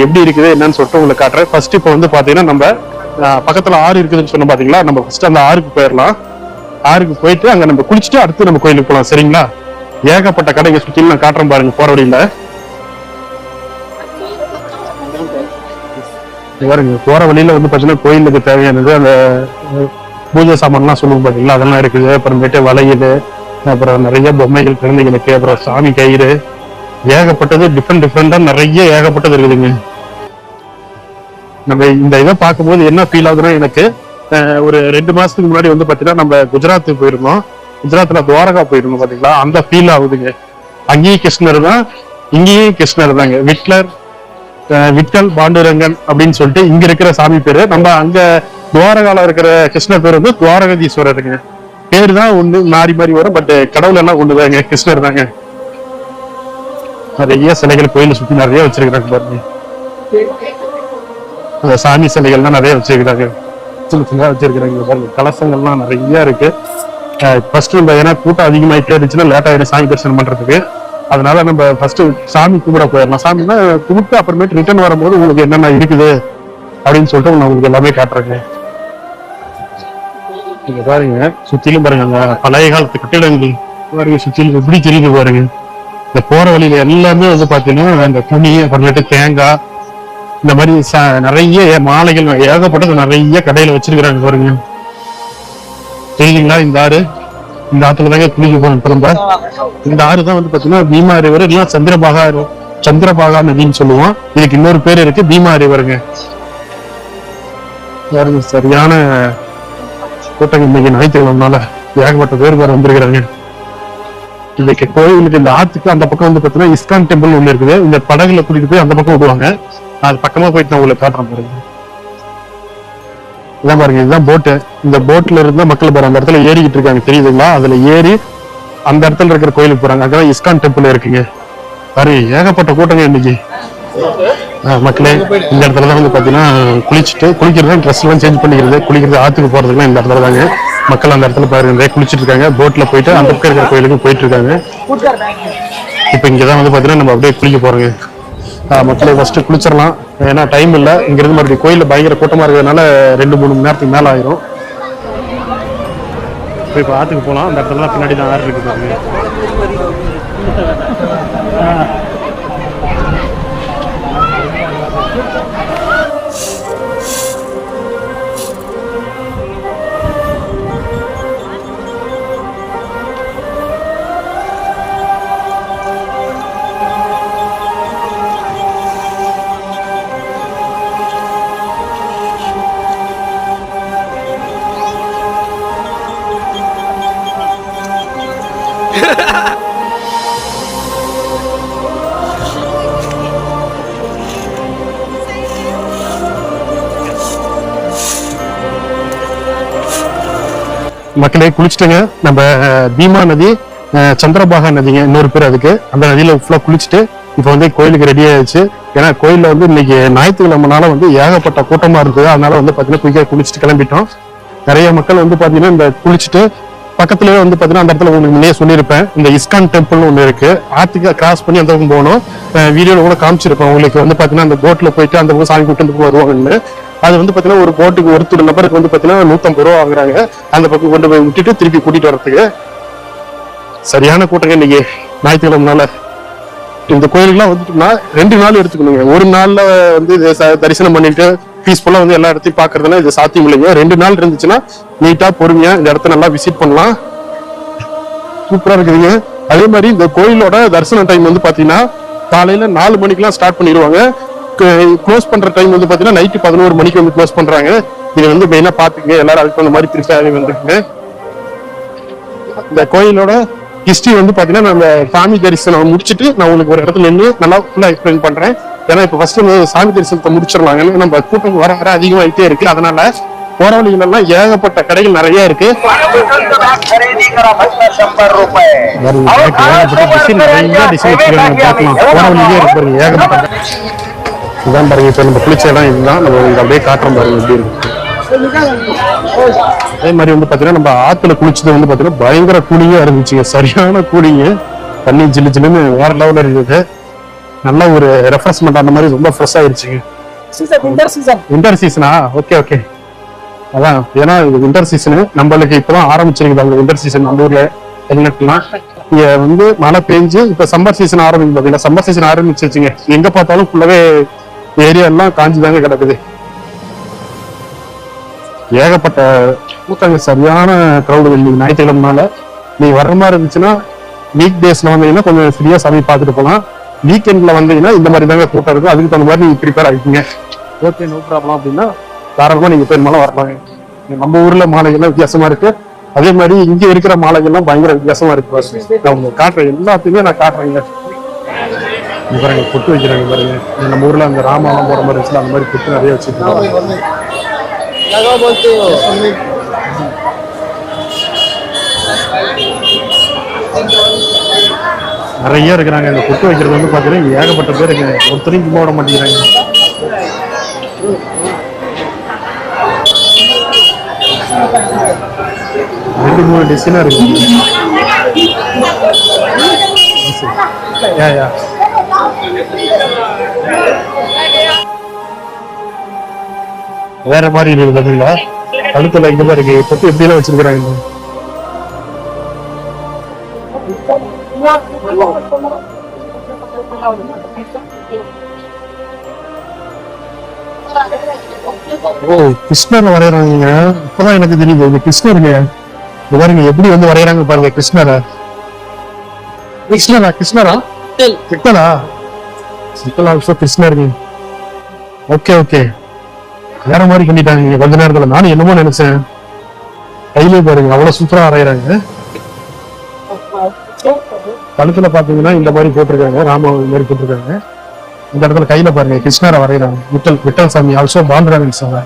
எப்படி இருக்குது என்னன்னு சொல்லிட்டு உங்களுக்கு காட்டுறேன். ஃபர்ஸ்ட் இப்ப வந்து பாத்தீங்கன்னா நம்ம பக்கத்துல ஆறு இருக்குதுன்னு சொன்ன பாத்தீங்களா. நம்ம ஃபர்ஸ்ட் அந்த ஆறுக்கு போயிடலாம். ஆறுக்கு போயிட்டு அங்க நம்ம குளிச்சுட்டு அடுத்து நம்ம கோயிலுக்கு போகலாம். சரிங்களா? ஏகப்பட்ட கடைங்க சுத்தி நான் காட்டுறேன் பாருங்க. போற வழியில பாருங்க, போற வழியில வந்து பாத்தீங்கன்னா கோயிலுக்கு தேவையானது அந்த பூஜை சாமான்லாம் சொல்லுவோம் பாத்தீங்களா, அதெல்லாம் இருக்குது. அப்புறமேட்டு வளையல், அப்புறம் நிறைய பொம்மைகள் குழந்தைகளுக்கு, அப்புறம் சாமி கயிறு, ஏகப்பட்டது டிஃப்ரெண்டா நிறைய ஏகப்பட்டது இருக்குதுங்க. நம்ம இந்த இதை பார்க்கும்போது என்ன ஃபீல் ஆகுதுன்னா, எனக்கு ஒரு 2 மாசத்துக்கு முன்னாடி வந்து பாத்தீங்கன்னா நம்ம குஜராத்துக்கு போயிருந்தோம். குஜராத்ல துவாரகா போயிருந்தோம் பாத்தீங்களா, அந்த ஃபீல் ஆகுதுங்க. அங்கேயும் கிருஷ்ணர் தான், இங்கேயும் கிருஷ்ணர் தாங்க. விட்டல் பாண்டுரங்கன் அப்படின்னு சொல்லிட்டு இங்க இருக்கிற சாமி பேரு. நம்ம அங்க துவாரகால இருக்கிற கிருஷ்ணர் பேர் வந்து துவாரகதீஸ்வரருங்க. பேரு தான் ஒண்ணு மாறி மாறி வரும், பட் கடவுள் எல்லாம் ஒண்ணுதாங்க, கிருஷ்ணர் தாங்க. நிறைய சிலைகள் கோயில சுத்தி நிறைய வச்சிருக்கிறாங்க பாருங்க. அந்த சாமி சிலைகள்லாம் நிறைய வச்சிருக்கிறாங்க, சின்ன வச்சிருக்கிறாங்க பாருங்க. கலசங்கள்லாம் நிறைய இருக்கு. ஃபர்ஸ்ட் நம்ம ஏன்னா கூட்டம் அதிகமாயிட்டே இருந்துச்சுன்னா லேட் ஆயிடும் சாமி தரிசனம் பண்றதுக்கு. அதனால நம்ம ஃபர்ஸ்ட் சாமி கும்பிட போயிடலாம். சாமினா கும்பிட்டு அப்புறமேட்டு ரிட்டர்ன் வரும்போது உங்களுக்கு என்னென்ன இருக்குது அப்படின்னு சொல்லிட்டு உங்களுக்கு எல்லாமே காட்டுறேங்க. நீங்க பாருங்க, சுத்திலும் பாருங்க அந்த பழைய காலத்து கட்டிடங்கள் பாருங்க, சுத்திலும் எப்படி தெரியுது பாருங்க. இந்த போற வழியில எல்லாமே வந்து பாத்தீங்கன்னா இந்த துணி, அப்புறமேட்டு தேங்காய், இந்த மாதிரி நிறைய மாலைகள் ஏகப்பட்டது நிறைய கடையில வச்சிருக்கிறாங்க பாருங்க. தெரியுங்களா? இந்த ஆத்துல தாங்க குளிக்க போனோம். திரும்ப இந்த ஆறு தான் வந்து பாத்தீங்கன்னா பீமா ரிவர், இல்லைன்னா சந்திரபாகா நதின்னு சொல்லுவோம். இதுக்கு இன்னொரு பேர் இருக்கு, பீமா ரிவருங்க. சரியான கூட்டம் இன்னைக்கு ஞாயிற்றுக்கிழமைனால ஏகப்பட்ட பேர் வேற வந்திருக்கிறாங்க. இன்னைக்கு கோயிலுக்கு இந்த ஆத்துக்கு அந்த பக்கம் வந்து பாத்தீங்கன்னா இஸ்கான் டெம்பிள் ஒண்ணு இருக்குது. இந்த படகுல கூட்டிட்டு போய் அந்த பக்கம் விடுவாங்க. அது பக்கமா போயிட்டு நான் உங்களுக்கு காட்டுறேன் பாருங்க. இதான் பாருங்க, இதுதான் போட்டு. இந்த போட்ல இருந்தா மக்கள் பாருங்க அந்த இடத்துல ஏறிக்கிட்டு இருக்காங்க, தெரியுதுங்களா? அதுல ஏறி அந்த இடத்துல இருக்கிற கோயிலுக்கு போறாங்க. அங்கதான் இஸ்கான் டெம்பிள் இருக்குங்க. பாருங்க, ஏகப்பட்ட கூட்டங்க இன்னைக்கு. மக்களே, இந்த இடத்துலதான் வந்து பாத்தீங்கன்னா குளிக்கிறது, ட்ரெஸ் எல்லாம் சேஞ்ச் பண்ணிக்கிறது, குளிக்கிறது, ஆத்துக்கு போறதுக்குலாம் இந்த இடத்துல தாங்க. மக்கள் அந்த இடத்துல பாருங்க குளிச்சுட்டு இருக்காங்க. போட்ல போயிட்டு அந்த பக்கம் இருக்கிற கோயிலுக்கு போயிட்டு இருக்காங்க. இப்ப இங்கதான் வந்து பாத்தீங்கன்னா நம்ம அப்படியே குளிக்க போறோங்க. மக்களை ஃபர்ஸ்ட் குளிச்சிடலாம், ஏன்னா டைம் இல்லை. இங்கிருந்து மறுபடியும் கோயில பயங்கர கூட்டமா இருக்கிறதுனால 2-3 மணி நேரத்துக்கு மேல ஆயிரும். இப்போ ஆத்துக்கு போகலாம். அந்த இடத்துல பின்னாடி தான் ஆறு இருக்கு பாருங்க. மக்களே குளிச்சுட்டுங்க. நம்ம பீமா நதி, சந்திரபாகா நதிங்க இன்னொரு பேர் அதுக்கு. அந்த நதியில ஃபுல்லா குளிச்சுட்டு இப்போ வந்து கோயிலுக்கு ரெடி ஆயிடுச்சு. ஏன்னா கோயில்ல வந்து இன்னைக்கு ஞாயிற்றுக்கிழமைனால வந்து ஏகப்பட்ட கூட்டமா இருந்தது. அதனால வந்து பாத்தீங்கன்னா குயிக்கா குளிச்சுட்டு கிளம்பிட்டோம். நிறைய மக்கள் வந்து பாத்தீங்கன்னா இந்த குளிச்சுட்டு பக்கத்துலயே வந்து பாத்தீங்கன்னா அந்த இடத்துல உங்களுக்கு முன்னே சொல்லியிருப்பேன், இந்த இஸ்கான் டெம்பிள்னு ஒண்ணு இருக்கு. ஆத்துக்கு கிராஸ் பண்ணி அந்த பக்கம் போகணும். வீடியோல கூட காமிச்சிருப்பேன் உங்களுக்கு. வந்து பாத்தீங்கன்னா அந்த போட்ல போயிட்டு அந்த பக்கம் சாமி கூட்டு வருவாங்கன்னு. அது வந்து பாத்தீங்கன்னா ஒரு போட்டுக்கு ஒருத்தர் நபருக்கு வந்து பாத்தீங்கன்னா 150 ரூபா வாங்குறாங்க. அந்த பக்கம் கொண்டு போய் விட்டுட்டு திருப்பி கூட்டிட்டு வரதுக்கு. சரியான கூட்டங்க இன்னைக்கு ஞாயிற்றுக்கிழமைனால. இந்த கோயிலுக்குலாம் வந்துட்டோம்னா 2 நாள் எடுத்துக்கணுங்க. ஒரு நாள்ல வந்து தரிசனம் பண்ணிட்டு பீஸ்ஃபுல்லா வந்து எல்லா இடத்தையும் பாக்குறதுனா இது சாத்தியம் இல்லைங்க. 2 நாள் இருந்துச்சுன்னா நீட்டா பொறுமையா இந்த இடத்த நல்லா விசிட் பண்ணலாம். சூப்பரா இருக்குதுங்க. அதே மாதிரி இந்த கோயிலோட தரிசன டைம் வந்து பாத்தீங்கன்னா காலையில 4 மணிக்கெல்லாம் ஸ்டார்ட் பண்ணிடுவாங்க. க்ளோஸ் பண்ற டைம் வந்து பாத்தீங்கன்னா நைட்டு 11 மணிக்கு வந்து க்ளோஸ் பண்றாங்க. இது வந்து மெயினா பாத்துக்கங்க. எல்லாரும் அதுக்கு அந்த மாதிரி திருப்பி வந்துருக்குங்க. இந்த கோயிலோட ஹிஸ்டரி வந்து பாத்தீங்கன்னா நம்ம சாமி தரிசனம் முடிச்சுட்டு நான் உங்களுக்கு ஒரு இடத்துல நின்று நல்லா ஃபுல்லா எக்ஸ்பிளைன் பண்றேன். ஏன்னா இப்ப ஃபர்ஸ்ட் சாமி தரிசனத்தை முடிச்சிடலாம். ஏன்னா நம்ம கூட்டம் வர வர அதிகமாயிட்டே இருக்கு. அதனால போற வழிகள் எல்லாம் ஏகப்பட்ட கடைகள் நிறைய இருக்கு. ஏகப்பட்ட இதான் பாருங்க. இப்ப நம்ம குளிச்ச இடம் இதுதான். நம்ம அப்படியே காட்டுறோம் பாருங்க எப்படி இருக்கு. அதே மாதிரி வந்து பாத்தீங்கன்னா நம்ம ஆத்துல குளிச்சது வந்து பாத்தீங்கன்னா பயங்கர கூலிங்கா இருந்துச்சுங்க. சரியான கூலிங்க. தண்ணி ஜில்லு ஜில்லுன்னு வேற லெவல்ல இருக்குது. நல்ல ஒரு ரெஃப்ரெஷ்மெண்ட் அந்த மாதிரி ரொம்ப ஃப்ரெஷ் ஆயிருச்சுங்க. விண்டர் சீசனா? Okay okay. அதான் ஏன்னா இது விண்டர் சீசனு நம்மளுக்கு இப்பதான் ஆரம்பிச்சிருக்குது. அவங்க விண்டர் சீசன் நம்ம ஊர்ல வெளிநாட்டுலாம் இங்க வந்து மழை பெஞ்சு இப்ப சம்மர் சீசன் ஆரம்பிக்கும். பாத்தீங்கன்னா சம்மர் சீசன் ஆரம்பிச்சிருச்சுங்க. எங்க பார்த்தாலும் ஃபுல்லாவே ஏரியா எல்லாம் காஞ்சுதாங்க கிடக்குது. ஏகப்பட்ட கூட்டங்க. சரியான கிரௌடு இன்னைக்கு ஞாயிற்றுக்கிழமைனால. நீங்க வர்ற மாதிரி இருந்துச்சுன்னா வீக் டேஸ்ல வந்தீங்கன்னா கொஞ்சம் ஃப்ரீயா சாமி பார்த்துட்டு போகலாம். வீக்கெண்ட்ல வந்தீங்கன்னா இந்த மாதிரி தாங்க கூட்டம் இருக்கும். அதுக்கு தகுந்த மாதிரி நீங்க ப்ரிப்பேர் ஆகிக்கீங்க. ஓகே, நோ ப்ராப்ளம் அப்படின்னா தாராளமா நீங்க பெரும்பாலும் வரலாங்க. நம்ம ஊர்ல மாலைகள்லாம் வித்தியாசமா இருக்கு. அதே மாதிரி இங்க இருக்கிற மாலைகள்லாம் பயங்கர வித்தியாசமா இருக்கு. நான் உங்களுக்கு காட்டுறேன், எல்லாத்தையுமே நான் காட்டுறேங்க. பாருங்க பொட்டு வைக்கிறாங்க பாருங்க. நம்ம ஊர்ல அந்த ராமாலாம் போற மாதிரி இருந்துச்சு, அந்த மாதிரி பொட்டு நிறைய வச்சுருக்காங்க. நிறைய இருக்கிறாங்க. இந்த பொட்டு வைக்கிறது வந்து பாத்தீங்கன்னா ஏகப்பட்ட பேர் இருக்கு. ஒருத்தரையும் சும்மா விட மாட்டேங்கிறாங்க. ரெண்டு மூணு டிசைனா இருக்கு. வேற மாதிரி இருக்குது பாத்தீங்களா? கழுத்துல இங்க பாருங்க பொட்டு எப்படி எல்லாம் வச்சிருக்கிறாங்க. ஓ, கிருஷ்ணர் வரையறாங்க. இப்பதான் எனக்கு தெரியுது இது கிருஷ்ணருங்க. இது பாருங்க எப்படி வந்து வரையறாங்க பாருங்க. கிருஷ்ணரா கிருஷ்ணரா கிருஷ்ணரா கிருஷ்ணருங்க. ஓகே ஓகே, வேற மாதிரி பண்ணிட்டாங்க கொஞ்ச நேரத்துல. நானும் என்னமோ நினைச்சேன். கையிலே பாருங்க அவ்வளவு சூப்பரா வரையறாங்க. கழுத்துல பாத்தீங்கன்னா இந்த மாதிரி போட்டிருக்காங்க, ராம மாதிரி போட்டிருக்காங்க. இந்த இடத்துல கையில பாருங்க கிருஷ்ணரை வரையறாங்க. விட்டல் சாமி ஆல்சோ பாண்டுராங்க சாமி.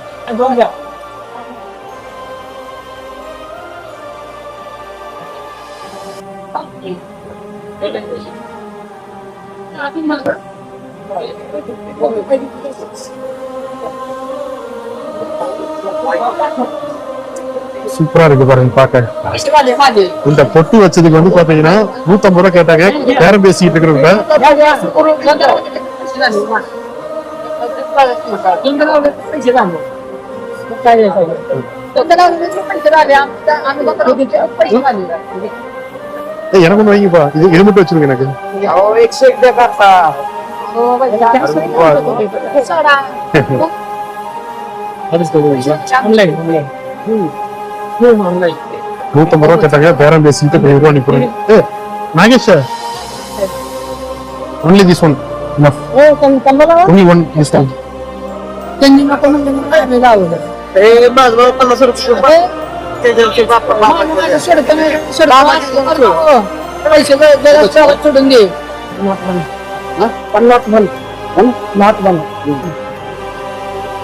சூப்பரா இருக்கு பாருங்க பாக்க. இந்த பொட்டு வச்சதுக்கு வந்து பாத்தீங்கன்னா 150 ரூபாய் கேட்டாங்க. பேரம் பேசிட்டு இருக்கிறவங்க. எனக்கு ஒண்ணு வைங்கப்பா. இது மட்டும் வச்சிருங்க எனக்கு. ₹150 கேட்டாங்க. பேரம் பேசிட்டு 20 ரூபா அனுப்பிடுங்க. Nagesh, only this one enough. Only one this one. చూడండి 101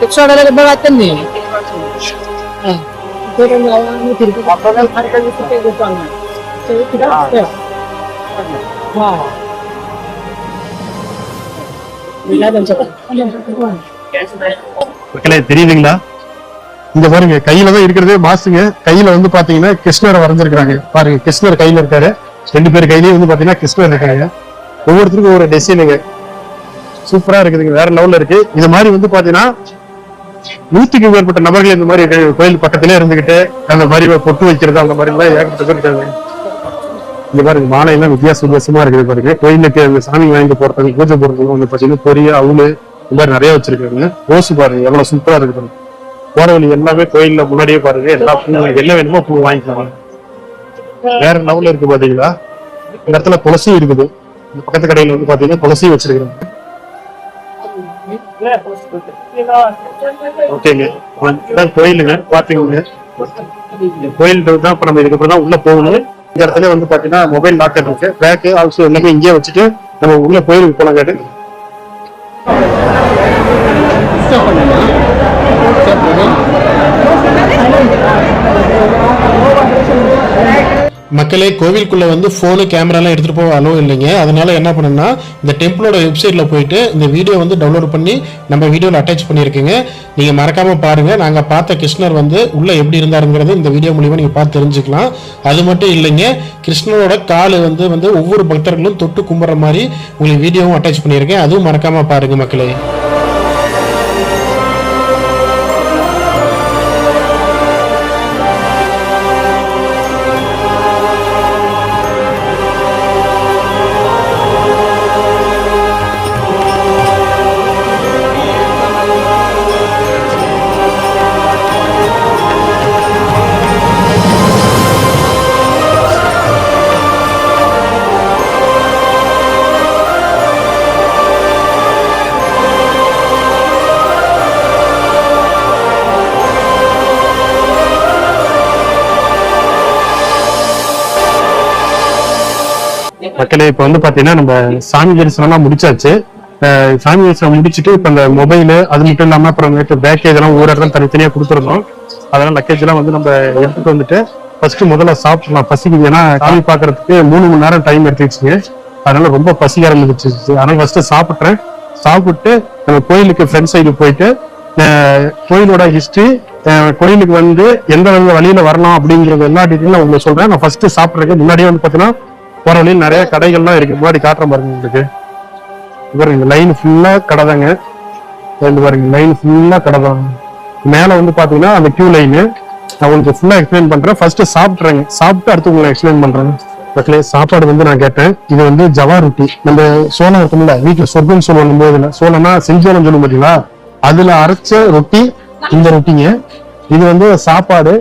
600 బాగా అత్తండి తిరిగి தெரியுதுங்களா? இங்க பாருங்க, கையில தான் இருக்கிறதே மாசுங்க. கையில வந்து பாத்தீங்கன்னா கிருஷ்ணரை வரைஞ்சிருக்காங்க. பாருங்க, கிருஷ்ணர் கையில இருக்காரு. 2 பேர் கையிலயும் வந்து பாத்தீங்கன்னா கிருஷ்ணர் இருக்காங்க. ஒவ்வொருத்தருக்கும் ஒவ்வொரு டிசைனுங்க. சூப்பரா இருக்குதுங்க, வேற லெவல்ல இருக்கு. இது மாதிரி வந்து பாத்தீங்கன்னா 100க்கும் மேற்பட்ட நபர்கள் இந்த மாதிரி கோயில் பக்கத்திலே இருந்துகிட்டு அந்த மாதிரி பொட்டு வைக்கிறது அந்த மாதிரி எல்லாம் ஏகப்பட்ட பேர் இருக்காங்க. இங்க பாருங்க, மாலை எல்லாம் வித்தியாசமா இருக்குது. பாருங்க, கோயிலுக்கு அந்த சாமி வாங்கிட்டு போறதுக்கு பூஜை போறதுக்கு வந்து பாத்தீங்கன்னா பொரிய அவுளு இந்த மாதிரி நிறைய வச்சிருக்காங்க. ரோஸ் பாருங்க எவ்வளவு சூப்பரா இருக்கு. பாருங்க, போற வழி எல்லாமே கோயில்ல முன்னாடியே பாருங்க, எல்லா பூ என்ன வேணுமோ பூ வாங்கிக்கலாம். வேற லெவல்ல இருக்கு பாத்தீங்களா? இந்த இடத்துல துளசி இருக்குது. இந்த பக்கத்து கடையில வந்து பாத்தீங்கன்னா துளசி வச்சிருக்காங்க. ஓகேங்க, கோயிலுங்க பாத்தீங்க. கோயில் தான் இப்ப நம்ம இதுக்கப்புறம் தான் உள்ள போகணும். இந்த இடத்துல வந்து பாத்தீங்கன்னா மொபைல் லாக்கர் இருக்கு, பேக்கு ஆல்சோ எல்லாமே இங்கேயே வச்சுட்டு நம்ம உள்ள கோயிலுக்கு போலாம். கேட்டு மக்களே, கோவிலுக்குள்ள வந்து போனு கேமராலாம் எடுத்துட்டு போக அலோ இல்லைங்க. அதனால என்ன பண்ணணும்னா இந்த டெம்பிளோட வெப்சைட்ல போயிட்டு இந்த வீடியோ வந்து டவுன்லோட் பண்ணி நம்ம வீடியோல அட்டாச் பண்ணியிருக்கீங்க. நீங்க மறக்காம பாருங்க. நாங்க பார்த்த கிருஷ்ணர் வந்து உள்ள எப்படி இருந்தாருங்கிறது இந்த வீடியோ மூலியமா நீங்க பார்த்து தெரிஞ்சுக்கலாம். அது மட்டும் இல்லைங்க, கிருஷ்ணரோட காலு வந்து ஒவ்வொரு பக்தர்களும் தொட்டு கும்பிட்ற மாதிரி உங்களுக்கு வீடியோவும் அட்டாச் பண்ணியிருக்கேன். அதுவும் மறக்காம பாருங்க மக்களே. மக்களே, இப்ப வந்து பாத்தீங்கன்னா நம்ம சாமி தரிசனம் முடிச்சாச்சு. சாமி தரிசனம் முடிச்சுட்டு இப்ப இந்த மொபைல் அது மட்டும் இல்லாம அப்புறம் பேக்கேஜ் இதெல்லாம் ஒவ்வொரு இடத்துல தனித்தனியா கொடுத்துருந்தோம். அதெல்லாம் லக்கேஜ் எல்லாம் வந்து நம்ம எடுத்துட்டு வந்துட்டு ஃபர்ஸ்ட் முதல்ல சாப்பிடலாம். பசிக்குது, ஏன்னா சாமி பாக்குறதுக்கு 3 மணி நேரம் டைம் எடுத்துச்சுங்க. அதனால ரொம்ப பசிக்க ஆரம்பிச்சு. அதனால ஃபர்ஸ்ட் சாப்பிட்றேன். சாப்பிட்டு நம்ம கோயிலுக்கு ஃப்ரண்ட் சைடு போயிட்டு கோயிலோட ஹிஸ்டரி, கோயிலுக்கு வந்து எந்த வழியில வரலாம் அப்படிங்கிறது எல்லா டீட்டெயிலும் உங்களுக்கு சொல்றேன். நான் ஃபர்ஸ்ட் சாப்பிட்றதுக்கு முன்னாடியே வந்து பாத்தீங்கன்னா போற வழியில் நிறைய கடைகள்லாம் இருக்கு. முன்னாடி காட்டுற பாருங்க உங்களுக்கு. பாருங்க, லைன் ஃபுல்லா கடை தாங்க. பாருங்க, லைன் ஃபுல்லா கடை தான். மேல வந்து பாத்தீங்கன்னா அந்த கியூ லைனு. நான் உங்களுக்கு ஃபுல்லா எக்ஸ்பிளைன் பண்றேன். ஃபர்ஸ்ட் சாப்பிட்றேங்க. சாப்பிட்டு அடுத்து உங்களுக்கு எக்ஸ்பிளைன் பண்றேன். மக்களே, சாப்பாடு வந்து நான் கேட்டேன். இது வந்து ஜவா ரொட்டி. நம்ம சோளம் இருக்கும்ல, வீட்டுல சொர்க்கம் சொல்லுவோம் போதுல, சோளம்னா செஞ்சோளம் சொல்லும் பாத்தீங்களா, அதுல அரைச்ச ரொட்டி இந்த ரொட்டிங்க. இது வந்து சாப்பாடு.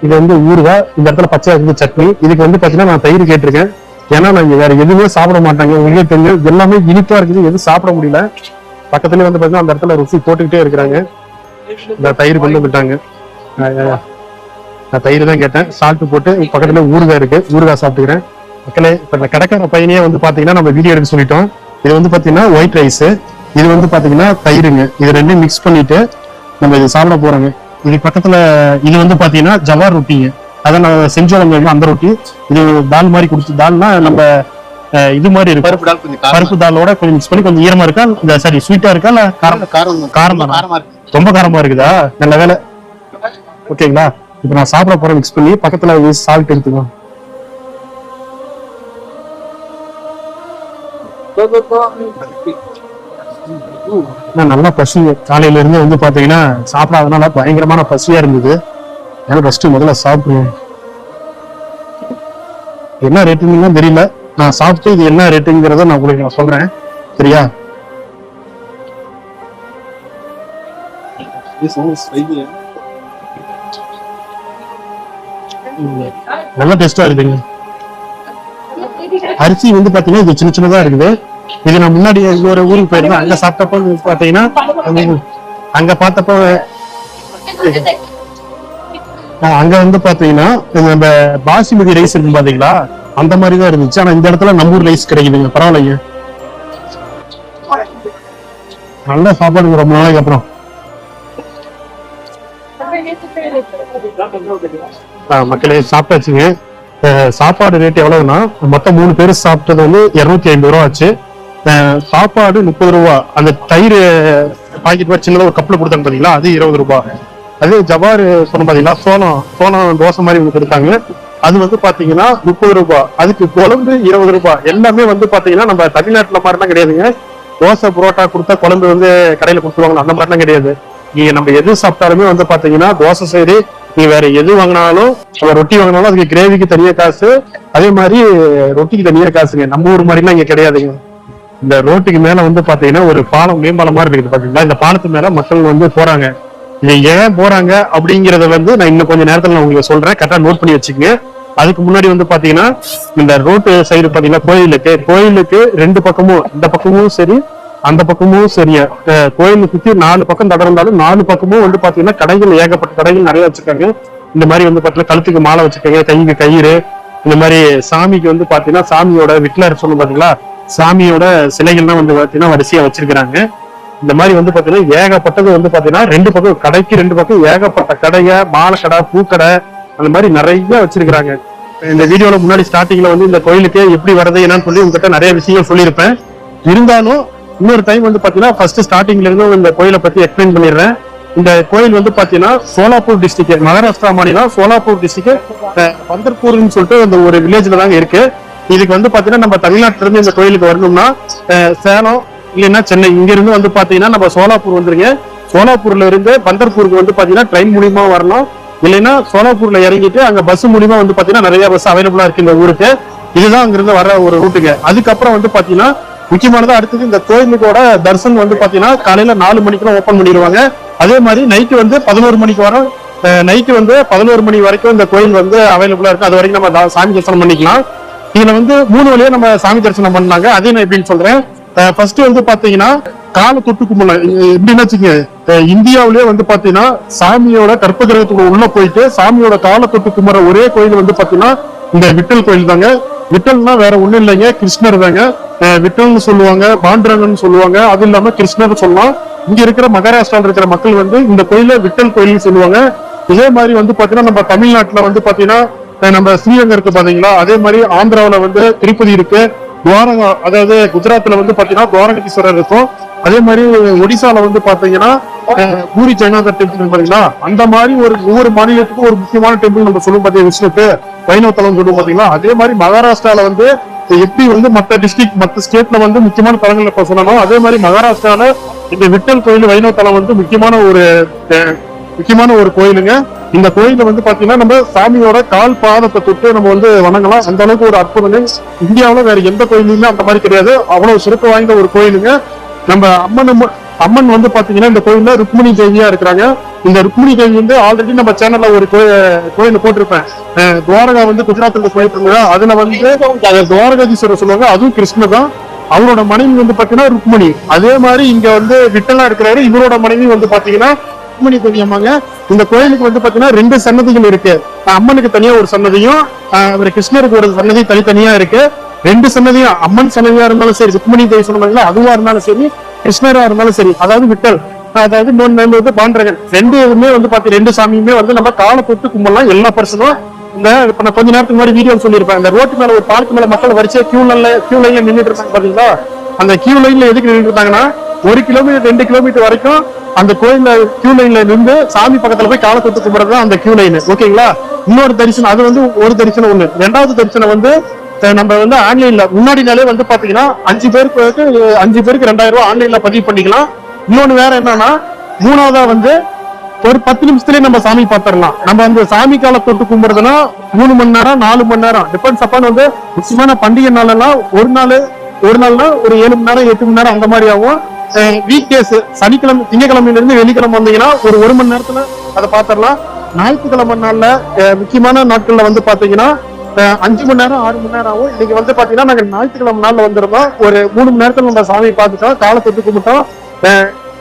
இது வந்து ஊறுகாய். இந்த இடத்துல பச்சை இருக்கு சட்னி. இதுக்கு வந்து பாத்தீங்கன்னா நான் தயிர் கேட்டிருக்கேன். ஏன்னா நாங்க வேற எதுவுமே சாப்பிட மாட்டாங்க. உங்களுக்கு தெரிஞ்சு எல்லாமே இனிப்பா இருக்குது, எதுவும் சாப்பிட முடியல. பக்கத்துலயே வந்து பாத்தீங்கன்னா அந்த இடத்துல ருசி போட்டுக்கிட்டே இருக்கிறாங்க. இந்த தயிர் கொண்டு விட்டாங்க. நான் தயிர் தான் கேட்டேன். சால்ட் போட்டு பக்கத்துல ஊறுகாய் இருக்கு, ஊறுகாய் சாப்பிட்டுக்கிறேன். மக்களே, இப்ப இந்த கடைக்கார பையனே வந்து பாத்தீங்கன்னா நம்ம வீடியோ எடுக்க சொல்லிட்டோம். இது வந்து பாத்தீங்கன்னா ஒயிட் ரைஸ், இது வந்து பாத்தீங்கன்னா தயிருங்க. இது ரெண்டும் மிக்ஸ் பண்ணிட்டு நம்ம இது சாப்பிட போறோங்க. இது பக்கத்துல இது வந்து பாத்தீங்கன்னா ஜவா ரொட்டிங்க. அதான் நான் செஞ்சோளம் அந்த ரொட்டி. இது தால் மாதிரி குடிச்சு, தால்னா நம்ம இது மாதிரி இருக்கு, பருப்பு தாலோட கொஞ்சம் மிக்ஸ் பண்ணி கொஞ்சம் ஈரமா இருக்கா, இந்த சாரி ஸ்வீட்டா இருக்கா இல்ல காரம் ரொம்ப காரமா இருக்குதா? நல்ல வேலை. ஓகேங்களா, இப்ப நான் சாப்பிட போறேன். மிக்ஸ் பண்ணி பக்கத்துல சால்ட் எடுத்துக்கோ. நல்லா பசி காலையில இருந்து வந்து பாத்தீங்கன்னா சாப்பிடாதனால பயங்கரமான பசியா இருந்தது. ஃபர்ஸ்ட் முதல்ல சாப்பிடுவோம். என்ன ரேட்டுன்னு தெரியல. நான் சாப்பிட்டு இது என்ன ரேட்டுங்கிறத நான் உங்களுக்கு நான் சொல்றேன், சரியா? நல்ல டேஸ்டா இருக்குங்க. அரிசி வந்து பாத்தீங்கன்னா இது சின்ன சின்னதா இருக்குது. இது நான் முன்னாடி ஒரு ஊருக்கு போயிருந்தேன். அங்க சாப்பிட்டப்போ பாத்தீங்கன்னா அங்க பார்த்தப்போ அங்க வந்து பாத்தீங்கன்னா நம்ம பாசுமதி ரைஸ் இருக்கு பாத்தீங்களா, அந்த மாதிரி தான் இருந்துச்சு. ஆனா இந்த இடத்துல நம்ம ஊர் ரைஸ் கிடைக்குதுங்க, பரவாயில்லைங்க. நல்ல சாப்பாடு ரொம்ப நாளைக்கு அப்புறம். மக்களே சாப்பிட்டாச்சுங்க. சாப்பாடு ரேட் எவ்வளவுன்னா, மொத்தம் 3 பேர் சாப்பிட்டது வந்து 250 ரூபா ஆச்சு. சாப்பாடு 30 ரூபா. அந்த தயிர் பாக்கெட் மாதிரி சின்னதா ஒரு கப்ல கொடுத்தாங்க பாத்தீங்களா, அது 20 ரூபாய். அதே ஜவாரு சொன்ன பாத்தீங்களா, சோளம் தோசை மாதிரி ஒண்ணு கொடுத்தாங்க, அது வந்து பாத்தீங்கன்னா 30 ரூபாய். அதுக்கு குழம்பு 20 ரூபாய். எல்லாமே வந்து பாத்தீங்கன்னா நம்ம தமிழ்நாட்டுல மாதிரிலாம் கிடையாதுங்க. தோசை புரோட்டா கொடுத்தா குழம்பு வந்து கடையில கொடுத்துருவாங்க, அந்த மாதிரிலாம் கிடையாது. நீங்க நம்ம எது சாப்பிட்டாலுமே வந்து பாத்தீங்கன்னா தோசை சரி, நீ வேற எது வாங்கினாலும், ரொட்டி வாங்கினாலும் அதுக்கு கிரேவிக்கு தனியா காசு, அதே மாதிரி ரொட்டிக்கு தனியா காசுங்க. நம்ம ஊர் மாதிரிலாம் இங்க கிடையாதுங்க. இந்த ரோட்டுக்கு மேல வந்து பாத்தீங்கன்னா ஒரு பாலம், மேம்பாலம் மாதிரி இருக்குது பாத்தீங்களா. இந்த பாலத்து மேல மக்கள் வந்து போறாங்க. இது ஏன் போறாங்க அப்படிங்கறத வந்து நான் இன்னும் கொஞ்சம் நேரத்துல நான் உங்களுக்கு சொல்றேன், கரெக்டா நோட் பண்ணி வச்சுக்கோங்க. அதுக்கு முன்னாடி வந்து பாத்தீங்கன்னா இந்த ரோட்டு சைடு பாத்தீங்கன்னா கோயிலுக்கு 2 பக்கமும், இந்த பக்கமும் சரி அந்த பக்கமும் சரியா, கோயிலை சுத்தி 4 பக்கம் தடம் இருந்தாலும் 4 பக்கமும் வந்து பாத்தீங்கன்னா கடைகள், ஏகப்பட்ட கடைகள் நிறைய வச்சிருக்காங்க. இந்த மாதிரி வந்து பாத்தீங்கன்னா கழுத்துக்கு மாலை வச்சிருக்காங்க, கைக்கு கயிறு, இந்த மாதிரி சாமிக்கு வந்து பாத்தீங்கன்னா சாமியோட விட்லர் சொல்லும் பாத்தீங்களா, சாமியோட சிலைகள்லாம் வந்து பாத்தீங்கன்னா வரிசையா வச்சிருக்கிறாங்க. இந்த மாதிரி வந்து பாத்தீங்கன்னா ஏகப்பட்டது வந்து பாத்தீங்கன்னா 2 பக்கம், கடைக்கு 2 பக்கம் ஏகப்பட்ட கடைங்க, மாலை கடை, பூக்கடை, அந்த மாதிரி நிறைய வச்சிருக்கிறாங்க. இந்த வீடியோல முன்னாடி ஸ்டார்டிங்ல வந்து இந்த கோயிலுக்கு எப்படி வர்றது என்னன்னு சொல்லி உங்ககிட்ட நிறைய விஷயங்கள் சொல்லியிருப்பேன். இருந்தாலும் இன்னொரு டைம் வந்து பாத்தீங்கன்னா ஃபர்ஸ்ட் ஸ்டார்டிங்ல இருந்து இந்த கோயிலை பத்தி எக்ஸ்பிளைன் பண்ணிடுறேன். இந்த கோயில் வந்து பாத்தீங்கன்னா சோலாப்பூர் டிஸ்ட்ரிக்ட், மகாராஷ்டிரா மாநிலம் சோலாப்பூர் டிஸ்ட்ரிக்ட் பந்தர்பூர்னு சொல்லிட்டு அந்த ஒரு வில்லேஜ்ல தாங்க இருக்கு. இதுக்கு வந்து பாத்தீங்கன்னா நம்ம தமிழ்நாட்டுல இருந்து இந்த கோயிலுக்கு வரணும்னா சேலம் இல்லைன்னா சென்னை, இங்க இருந்து வந்து பாத்தீங்கன்னா நம்ம சோலாப்பூர் வந்துருங்க. சோலாப்பூர்ல இருந்து பந்தர்பூருக்கு வந்து பாத்தீங்கன்னா ட்ரெயின் மூலியமா வரலாம், இல்லைன்னா சோலாப்பூர்ல இறங்கிட்டு அங்க பஸ் மூலியமா வந்து பாத்தீங்கன்னா நிறைய பஸ் அவைலபிளா இருக்கு இந்த ஊருக்கு. இதுதான் அங்கிருந்து வர ஒரு ரூட்டுங்க. அதுக்கப்புறம் வந்து பாத்தீங்கன்னா முக்கியமானதா அடுத்தது இந்த கோயிலுக்கோட தரிசனம் வந்து பாத்தீங்கன்னா காலையில 4 மணிக்கெல்லாம் ஓபன் பண்ணிடுவாங்க. அதே மாதிரி நைட்டு வந்து 11 மணிக்கு வரும். நைட்டு வந்து 11 மணி வரைக்கும் இந்த கோயில் வந்து அவைலபிளா இருக்கு. அது வரைக்கும் நம்ம சாமி தரிசனம் பண்ணிக்கலாம். இதுல வந்து 3 வழியா நம்ம சாமி தரிசனம் பண்ணாங்க. அதே நான் எப்படின்னு சொல்றேன். ஃபர்ஸ்ட் வந்து பாத்தீங்கன்னா கால தொட்டு கும்பலாம். எப்படின்னு வச்சுங்க, இந்தியாவிலேயே வந்து பாத்தீங்கன்னா சாமியோட கற்ப கிரகத்துக்குள்ள உள்ள போயிட்டு சாமியோட கால தொட்டு கும்புற ஒரே கோயில் வந்து பாத்தீங்கன்னா இந்த விட்டல் கோயில் தாங்க. விட்டல்னா வேற ஒண்ணும் இல்லைங்க, கிருஷ்ணர் தாங்க. விட்டல்னு சொல்லுவாங்க, பாண்டுரங்கன்னு சொல்லுவாங்க, அது இல்லாம கிருஷ்ணர் சொல்லலாம். இங்க இருக்கிற மகாராஷ்டிரால இருக்கிற மக்கள் வந்து இந்த கோயில விட்டல் கோயில்னு சொல்லுவாங்க. இதே மாதிரி வந்து பாத்தீங்கன்னா நம்ம தமிழ்நாட்டுல வந்து பாத்தீங்கன்னா நம்ம ஸ்ரீரங்கம் இருக்கு பாத்தீங்களா, அதே மாதிரி ஆந்திராவில வந்து திருப்பதி இருக்கு, துவாரகா அதாவது குஜராத்ல வந்து பாத்தீங்கன்னா துவாரகீஸ்வரர் இருக்கும், அதே மாதிரி ஒடிசால வந்து பாத்தீங்கன்னா பூரி ஜெகநாதர் டெம்பிள் பாத்தீங்களா, அந்த மாதிரி ஒவ்வொரு மாநிலத்துக்கும் ஒரு முக்கியமான டெம்பிள் நம்ம சொல்லுவோம் பாத்தீங்கன்னா, விஷ்ணுக்கு வைணவ தலம் சொல்லுவோம் பாத்தீங்களா. அதே மாதிரி மகாராஷ்டிரால வந்து எப்படி வந்து மத்த டிஸ்ட்ரிக்ட் மத்த ஸ்டேட்ல வந்து முக்கியமான தலங்கள் இப்ப சொல்லணும், அதே மாதிரி மகாராஷ்டிரால இந்த விட்டல் கோயில் வைணவ தலம் வந்து முக்கியமான ஒரு கோயிலுங்க. இந்த கோயில வந்து பாத்தீங்கன்னா நம்ம சாமியோட கால் பாதத்தை தொட்டு நம்ம வந்து வணங்கலாம். அந்த அளவுக்கு ஒரு அற்புதங்க. இந்தியாவில வேற எந்த கோயிலுமே அந்த மாதிரி கிடையாது. அவ்வளவு சிறப்பு வாய்ந்த ஒரு கோயிலுங்க. நம்ம அம்மன் வந்து பாத்தீங்கன்னா இந்த கோயில்ல ருக்மிணி தேவியா இருக்கிறாங்க. இந்த ருக்மிணி தேவி வந்து ஆல்ரெடி நம்ம சேனல்ல ஒரு கோயில் போட்டிருப்பேன். துவாரகா வந்து குஜராத்ல போயிட்டு இருந்தாங்க. அதுல வந்து துவாரகாதீஸ்வரர் சொல்லுவாங்க, அதுவும் கிருஷ்ணர் தான். அவரோட மனைவி வந்து பாத்தீங்கன்னா ருக்மிணி. அதே மாதிரி இங்க வந்து விட்டலா இருக்கிறாரு, இவரோட மனைவி வந்து பாத்தீங்கன்னா ருக்மிணி தேவி அம்மாங்க. இந்த கோயிலுக்கு வந்து பாத்தீங்கன்னா 2 சன்னதிகள் இருக்கு. அம்மனுக்கு தனியா ஒரு சன்னதியும் கிருஷ்ணருக்கு ஒரு சன்னதி தனித்தனியா இருக்கு. 2 சன்னதியும் அம்மன் சன்னதியா இருந்தாலும் சரி, ருக்மிணி தேவி சொன்னாங்களா அதுவா இருந்தாலும் சரி, கிருஷ்ணரா இருந்தாலும் சரி, அதாவது விட்டல் அதாவது இன்னொன்னு வந்து பாண்டரகன், 2 வந்து பாத்தீங்கன்னா 2 சாமியுமே வந்து நம்ம காலை தொட்டு கும்பலாம். எல்லா பர்சனும் இந்த இப்ப நான் கொஞ்ச நேரத்துக்கு முன்னாடி வீடியோ சொல்லியிருப்பேன், இந்த ரோட்டு மேல ஒரு பார்க் மேல மக்கள் வரிசையா கியூ லைன்ல நின்றுட்டு இருக்காங்க பாத்தீங்களா. அந்த கியூ லைன்ல எதுக்கு நின்றுட்டு இருந்தாங்கன்னா 1 கிலோமீட்டர் 2 கிலோமீட்டர் வரைக்கும் அந்த கோயில்ல கியூ லைன்ல நின்று சாமி பக்கத்துல போய் காலை தொட்டு கும்பிடுறது அந்த கியூ லைன். ஓகேங்களா. இன்னொரு தரிசனம், அது வந்து ஒரு தரிசனம் ஒண்ணு. 2வது தரிசனம் வந்து நம்ம வந்து ஆன்லைன்ல முன்னாடி நாளே வந்து பாத்தீங்கன்னா 5 பேருக்கு 2000 ரூபாய் ஆன்லைன்ல பதிவு பண்ணிக்கலாம். இன்னொன்னு வேற என்னன்னா, 3வதா வந்து ஒரு 10 நிமிஷத்துலயே நம்ம சாமி பாத்திரலாம். நம்ம வந்து சாமி கால தொட்டு கும்பிடுறதுன்னா 3 மணி நேரம் 4 மணி நேரம் டிபெண்ட்ஸ் அப்பான் வந்து முக்கியமான பண்டிகை நாளெல்லாம் ஒரு நாள்னா ஒரு 7 மணி நேரம் 8 மணி நேரம் அந்த மாதிரி ஆகும். வீக் டேஸ் சனிக்கிழமை திங்கக்கிழமையில இருந்து வெள்ளிக்கிழமை வந்தீங்கன்னா ஒரு 1 மணி நேரத்துல அதை பாத்திரலாம். ஞாயிற்றுக்கிழமை நாள்ல முக்கியமான நாட்கள்ல வந்து பாத்தீங்கன்னா 5 மணி நேரம் 6 மணி நேரம் ஆகும். இன்னைக்கு வந்து பாத்தீங்கன்னா நாங்க ஞாயிற்றுக்கிழமை நாள்ல வந்துருந்தோம். ஒரு 3 மணி நேரத்துல நம்ம சாமியை பார்த்துட்டோம், காலை தொட்டு கும்பிட்டோம்.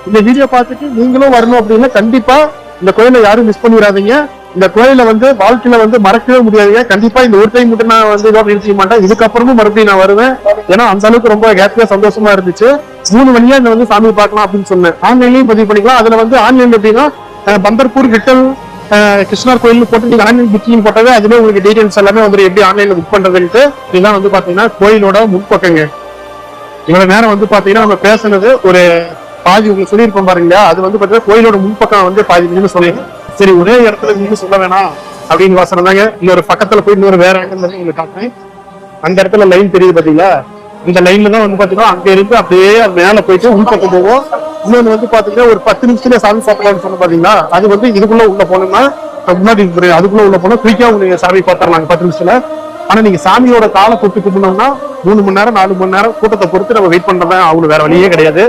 இந்த வீடியோ பார்த்துட்டு நீங்களும் வரணும் அப்படின்னா கண்டிப்பா இந்த கோயிலை யாரும் மிஸ் பண்ணிடாதீங்க. இந்த கோயில வந்து வாழ்க்கையில வந்து மறக்கவே முடியாதுங்க. கண்டிப்பா இந்த ஒரு டைம் மட்டும் நான் வந்து இதோட நிறுத்திக்க மாட்டேன். இதுக்கப்புறமும் மறுபடியும் நான் வருவேன். ஏன்னா அந்த அளவுக்கு ரொம்ப ஹாப்பியா சந்தோஷமா இருந்துச்சு. 3 வழியா இந்த வந்து சாமி பார்க்கலாம் அப்படின்னு சொன்னேன். ஆன்லைன்லயும் பதிவு பண்ணிக்கலாம். அதுல வந்து ஆன்லைன்ல எப்படின்னா பந்தர்பூர் விட்டல் கிருஷ்ணர் கோயில் போட்டு நீங்க ஆன்லைன் புக்கிங் போட்டாவே அதுல உங்களுக்கு டீடைல்ஸ் எல்லாமே வந்து எப்படி ஆன்லைன்ல புக் பண்றதுன்ட்டு இதுதான் வந்து பாத்தீங்கன்னா கோயிலோட முன்பக்கங்க. இவ்வளவு நேரம் வந்து பாத்தீங்கன்னா நம்ம பேசுனது ஒரு பாதி உங்களுக்கு சொல்லியிருப்போம் பாருங்க. அது வந்து பாத்தீங்கன்னா கோயிலோட முன்பக்கம் வந்து பாதி நின்று சொல்லியிருக்கேன். சரி ஒரே இடத்துல நின்று சொல்ல வேணாம் அப்படின்னு வாசனம் தாங்க. இன்னொரு பக்கத்துல போய் இன்னொரு வேற ஆங்கிள் வந்து உங்களுக்கு காட்டுறேன். அந்த இடத்துல லைன் தெரியுது பாத்தீங்களா? இந்த லைன்ல தான் வந்து பாத்தீங்கன்னா அங்க இருந்து அப்படியே மேல போயிட்டு உள்பக்கம் போவோம். இன்னொன்னு வந்து பாத்தீங்கன்னா ஒரு 10 நிமிஷத்துல சாமி பார்க்கலாம்னு சொன்ன பாத்தீங்களா? அது வந்து இதுக்குள்ள உள்ள போனோம்னா முன்னாடி அதுக்குள்ள உள்ள போனா குயிக்கா உங்களுக்கு சாமி பார்த்துடலாம் 10 நிமிஷத்துல. ஆனா நீங்க சாமியோட காலை தொட்டு கும்பிடணும்னா 3 மணி நேரம் 4 மணி நேரம் கூட்டத்தை பொறுத்து நம்ம வெயிட் பண்றதா அவங்களுக்கு வேற வழியே கிடையாது.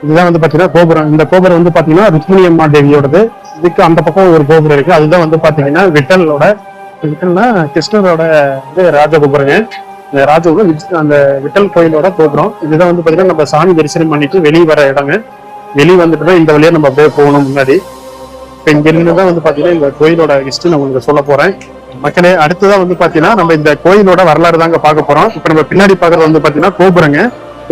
இதுதான் வந்து பாத்தீங்கன்னா கோபுரம். இந்த கோபுரம் வந்து பாத்தீங்கன்னா ருக்மிணி அம்மா தேவியோடது. இதுக்கு அந்த பக்கம் ஒரு கோபுரம் இருக்கு. அதுதான் வந்து பாத்தீங்கன்னா விட்டலோட கிருஷ்ணரோட வந்து ராஜகோபுரங்க. ராஜகோபுரம் அந்த விட்டல் கோயிலோட கோபுரம். இதுதான் வந்து பாத்தீங்கன்னா நம்ம சாமி தரிசனம் பண்ணிட்டு வெளியே வர இடங்க. வெளியே வந்துட்டு இந்த வழியா நம்ம அப்படியே போகணும் முன்னாடி. இப்ப இங்க இருந்துதான் வந்து பாத்தீங்கன்னா இந்த கோயிலோட ஹிஸ்டரி நான் உங்களுக்கு சொல்ல போறேன். மக்களே அடுத்ததான் வந்து பாத்தீங்கன்னா நம்ம இந்த கோயிலோட வரலாறு தாங்க பார்க்க போறோம். இப்ப நம்ம பின்னாடி பாக்குறது வந்து பாத்தீங்கன்னா கோபுரங்க.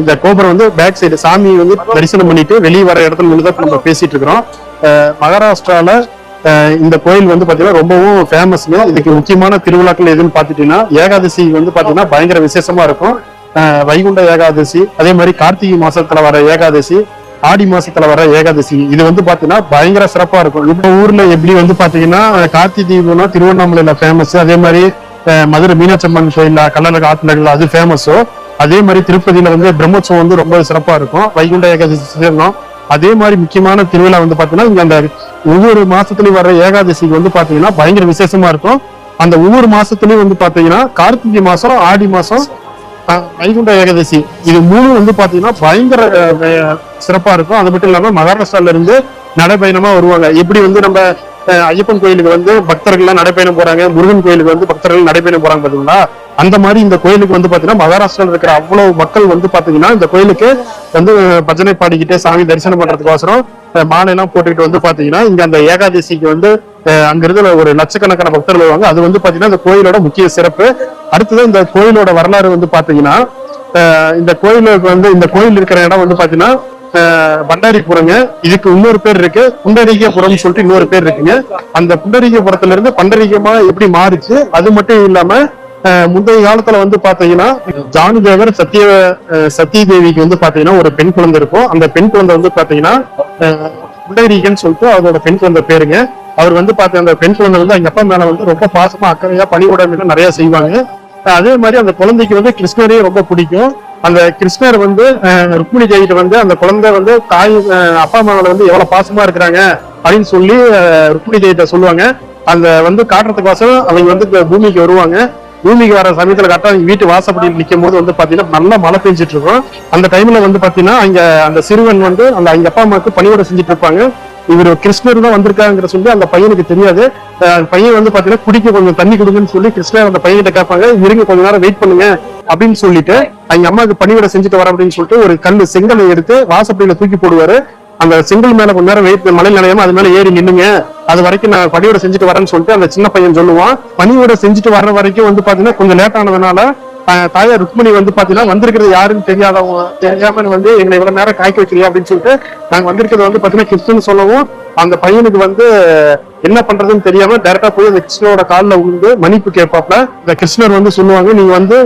இந்த கோபுரம் வந்து பேக் சைடு சாமி வந்து தரிசனம் பண்ணிட்டு வெளியே வர இடத்துல முழுதான் நம்ம பேசிட்டு இருக்கிறோம். மகாராஷ்டிரால இந்த கோயில் வந்து பாத்தீங்கன்னா ரொம்பவும் ஃபேமஸ்ங்க. இதுக்கு முக்கியமான திருவிழாக்கள் எதுன்னு பாத்துட்டீங்கன்னா ஏகாதசி வந்து பாத்தீங்கன்னா பயங்கர விசேஷமா இருக்கும். வைகுண்ட ஏகாதசி, அதே மாதிரி கார்த்திகை மாசத்துல வர ஏகாதசி, ஆடி மாசத்துல வர ஏகாதசி, இது வந்து பாத்தீங்கன்னா பயங்கர சிறப்பா இருக்கும். இந்த ஊர்ல எப்படி வந்து பாத்தீங்கன்னா கார்த்திகை தீபம்னா திருவண்ணாமலையில ஃபேமஸ், அதே மாதிரி மதுரை மீனாட்சி அம்மன் கோயில்ல கல்லழகு ஆத்துல அது ஃபேமஸோ, அதே மாதிரி திருப்பதியில வந்து பிரம்மோற்சவம் வந்து ரொம்ப சிறப்பா இருக்கும். வைகுண்ட ஏகாதசி சேர்ந்தோம். அதே மாதிரி முக்கியமான திருவிழா வந்து பாத்தீங்கன்னா இங்க அந்த ஒவ்வொரு மாசத்துலயும் வர்ற ஏகாதசிக்கு வந்து பாத்தீங்கன்னா பயங்கர விசேஷமா இருக்கும். அந்த ஒவ்வொரு மாசத்துலயும் வந்து பாத்தீங்கன்னா கார்த்திகை மாசம், ஆடி மாசம், வைகுண்ட ஏகாதசி, இது 3 வந்து பாத்தீங்கன்னா பயங்கர சிறப்பா இருக்கும். அது மட்டும் இல்லாம மகாராஷ்டிரால இருந்து நடைபயணமா வருவாங்க. எப்படி வந்து நம்ம ஐயப்பன் கோயிலுக்கு வந்து பக்தர்கள் எல்லாம் நடைபயணம் போறாங்க, முருகன் கோயிலுக்கு வந்து பக்தர்கள் நடைபயணம் போறாங்க பாத்தீங்களா? அந்த மாதிரி இந்த கோயிலுக்கு வந்து பாத்தீங்கன்னா மகாராஷ்டிரால இருக்கிற அவ்வளவு மக்கள் வந்து பாத்தீங்கன்னா இந்த கோயிலுக்கு வந்து பஜனை பாடிக்கிட்டே சாமி தரிசனம் பண்றதுக்கோசரம் மாலை எல்லாம் போட்டுக்கிட்டு வந்து பாத்தீங்கன்னா இங்க அந்த ஏகாதசிக்கு வந்து அங்க இருந்து ஒரு லட்சக்கணக்கான பக்தர்கள் வருவாங்க. அது வந்து பாத்தீங்கன்னா இந்த கோயிலோட முக்கிய சிறப்பு. அடுத்தது இந்த கோயிலோட வரலாறு வந்து பாத்தீங்கன்னா இந்த கோயிலுக்கு வந்து இந்த கோயில் இருக்கிற இடம் வந்து பாத்தீங்கன்னா பண்டாரிபுரங்க. இதுக்கு இன்னொரு பேர் இருக்கு, புண்டரீகபுரம் சொல்லிட்டு இன்னொரு பேர் இருக்குங்க. அந்த புண்டரீகபுரத்துல இருந்து பண்டரீகமா எப்படி மாறிச்சு, அது மட்டும் இல்லாம முந்தைய காலத்துல வந்து பாத்தீங்கன்னா ஜானுதேவர் சத்திய தேவிக்கு வந்து பாத்தீங்கன்னா ஒரு பெண் குழந்தை இருக்கும். அந்த பெண் குழந்தை வந்து பாத்தீங்கன்னா புண்டரீகன் சொல்லிட்டு அவரோட பெண் குழந்தை பேருங்க. அவர் வந்து பாத்தீங்கன்னா அந்த பெண் குழந்தை வந்து அவங்க அப்பா மேல வந்து ரொம்ப பாசமா அக்கறையா பணிவுடைமை நிறைய செய்வாங்க. அதே மாதிரி அந்த குழந்தைக்கு வந்து கிருஷ்ணரையும் ரொம்ப பிடிக்கும். அந்த கிருஷ்ணர் வந்து ருக்மிணி தேவிட்ட வந்து அந்த குழந்தை வந்து தாய் அப்பா அம்மாவில வந்து எவ்வளவு பாசமா இருக்கிறாங்க அப்படின்னு சொல்லி ருக்மிணி தேவிட்ட சொல்லுவாங்க. அந்த வந்து காட்டுறதுக்கோசரம் அவங்க வந்து பூமிக்கு வருவாங்க. பூமிக்கு வர சமயத்துல கரெக்டா வீட்டு வாசப்படியில் நிற்கும் போது வந்து பாத்தீங்கன்னா நல்லா மழை பெஞ்சிட்டு இருக்கும். அந்த டைம்ல வந்து பாத்தீங்கன்னா அங்க அந்த சிறுவன் வந்து அந்த அவங்க அப்பா அம்மாவுக்கு பணியோட செஞ்சுட்டு இருப்பாங்க. இவர் கிருஷ்ணர் தான் வந்திருக்காங்கிற சொல்லி அந்த பையனுக்கு தெரியாது. பையன் வந்து பாத்தீங்கன்னா குடிக்க கொஞ்சம் தண்ணி கொடுங்கன்னு சொல்லி கிருஷ்ணர் அந்த பையன்கிட்ட கேட்பாங்க. இருங்க கொஞ்ச நேரம் வெயிட் பண்ணுங்க அப்படின்னு சொல்லிட்டு அவங்க அம்மாவுக்கு பணியோட செஞ்சுட்டு வர அப்படின்னு சொல்லிட்டு ஒரு கல்லு செங்கலை எடுத்து வாசப்படியில தூக்கி போடுவாரு. அந்த செங்கல் மேல கொஞ்ச நேரம் வெயிட் மழை நிலையமா அது மேல ஏறி நின்னுங்க, அது வரைக்கும் நான் பணியோட செஞ்சுட்டு வரேன்னு சொல்லிட்டு அந்த சின்ன பையன் சொல்லுவான். பணியோட செஞ்சுட்டு வர்ற வரைக்கும் வந்து பாத்தீங்கன்னா கொஞ்சம் லேட் ஆனதுனால தாயார் ருக்மிணி வந்து பாத்தீங்கன்னா வந்திருக்கிறது யாருன்னு தெரியாம வந்து எங்களை இவ்வளவு நேரம் காய்க்க வைக்கலையா அப்படின்னு சொல்லிட்டு நாங்க வந்திருக்கிறது வந்து பாத்தீங்கன்னா கிருஷ்ணன் சொல்லவும் அந்த பையனுக்கு வந்து என்ன பண்றதுன்னு தெரியாம டைரக்டா போய் அந்த கிருஷ்ணரோட காலில் விழுந்து மன்னிப்பு கேட்பாப்ல. இந்த கிருஷ்ணர் வந்து சொல்லுவாங்க, நீங்க வந்து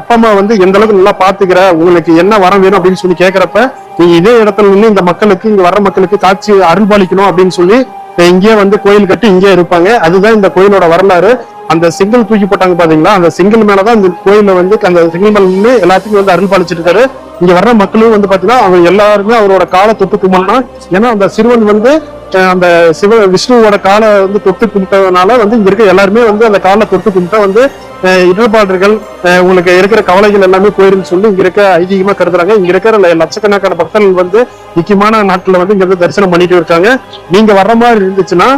அப்பா அம்மா வந்து எந்த அளவுக்கு நல்லா பாத்துக்கிற, உங்களுக்கு என்ன வரம் வேணும் அப்படின்னு சொல்லி கேட்கறப்ப நீங்க இதே இடத்துல நின்று இந்த மக்களுக்கு இங்க வர்ற மக்களுக்கு காட்சி அருள்பாலிக்கணும் அப்படின்னு சொல்லி இங்கேயே வந்து கோயில் கட்டி இங்கே இருப்பாங்க. அதுதான் இந்த கோயிலோட வரலாறு. அந்த செங்கல் தூக்கி போட்டாங்க பாத்தீங்களா, அந்த செங்கல் மேலதான் இந்த கோயில வந்து அந்த செங்கல் மேல நின்று எல்லாத்துக்கும் வந்து அருள் பாலிச்சிட்டு இருக்காரு. இங்க வர்ற மக்களும் வந்து பாத்தீங்கன்னா அவங்க எல்லாருமே அவரோட காலை தொட்டு கும்பிடணும். ஏன்னா அந்த சிறுவன் வந்து அந்த விஷ்ணுவோட காலை வந்து தொட்டு கும்பிட்டதுனால வந்து இங்க இருக்க எல்லாருமே வந்து அந்த காலை தொட்டு கும்பிட்டா வந்து இடர்பாடுகள் உங்களுக்கு இருக்கிற கவலைகள் எல்லாமே போயிருன்னு சொல்லி இங்க இருக்க ஐதீகமா கருதுறாங்க. இங்க இருக்கிற லட்சக்கணக்கான பக்தர்கள் வந்து முக்கியமான நாட்டுல வந்து இங்க இருந்து தரிசனம் பண்ணிட்டு இருக்காங்க. நீங்க வர்ற மாதிரி இருந்துச்சுன்னா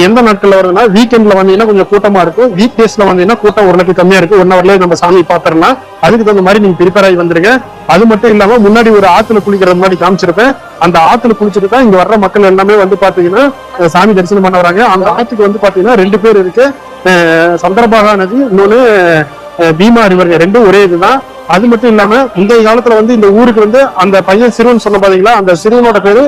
எந்த நாட்கள்ல வருதுன்னா வீக்கெண்ட்ல வந்தீங்கன்னா கொஞ்சம் கூட்டமா இருக்கும், வீக் டேஸ்ல வந்தீங்கன்னா கூட்டம் ஓரளவுக்கு கம்மியா இருக்கு. 1 ஹவர்லயே நம்ம சாமி பாத்திரலாம். அதுக்கு தகுந்த மாதிரி நீங்க ப்ரிப்பேர் ஆகி வந்துருங்க. அது மட்டும் இல்லாம முன்னாடி ஒரு ஆத்துல குளிக்கிறது மாதிரி காமிச்சிருப்பேன். அந்த ஆத்துல குளிச்சுட்டு தான் இங்க வர்ற மக்கள் எல்லாமே வந்து பாத்தீங்கன்னா சாமி தரிசனம் பண்ண வராங்க. அந்த ஆத்துக்கு வந்து பாத்தீங்கன்னா 2 பேர் இருக்கு. சந்திரபாகா நதி, இன்னொன்னு பீமா ரிவர், ரெண்டும் ஒரே இதுதான். அது மட்டும் இல்லாம இந்த காலத்துல வந்து இந்த ஊருக்கு வந்து அந்த பையன் சிறுவன் சொன்ன பாத்தீங்களா, அந்த சிறுவனோட பேரு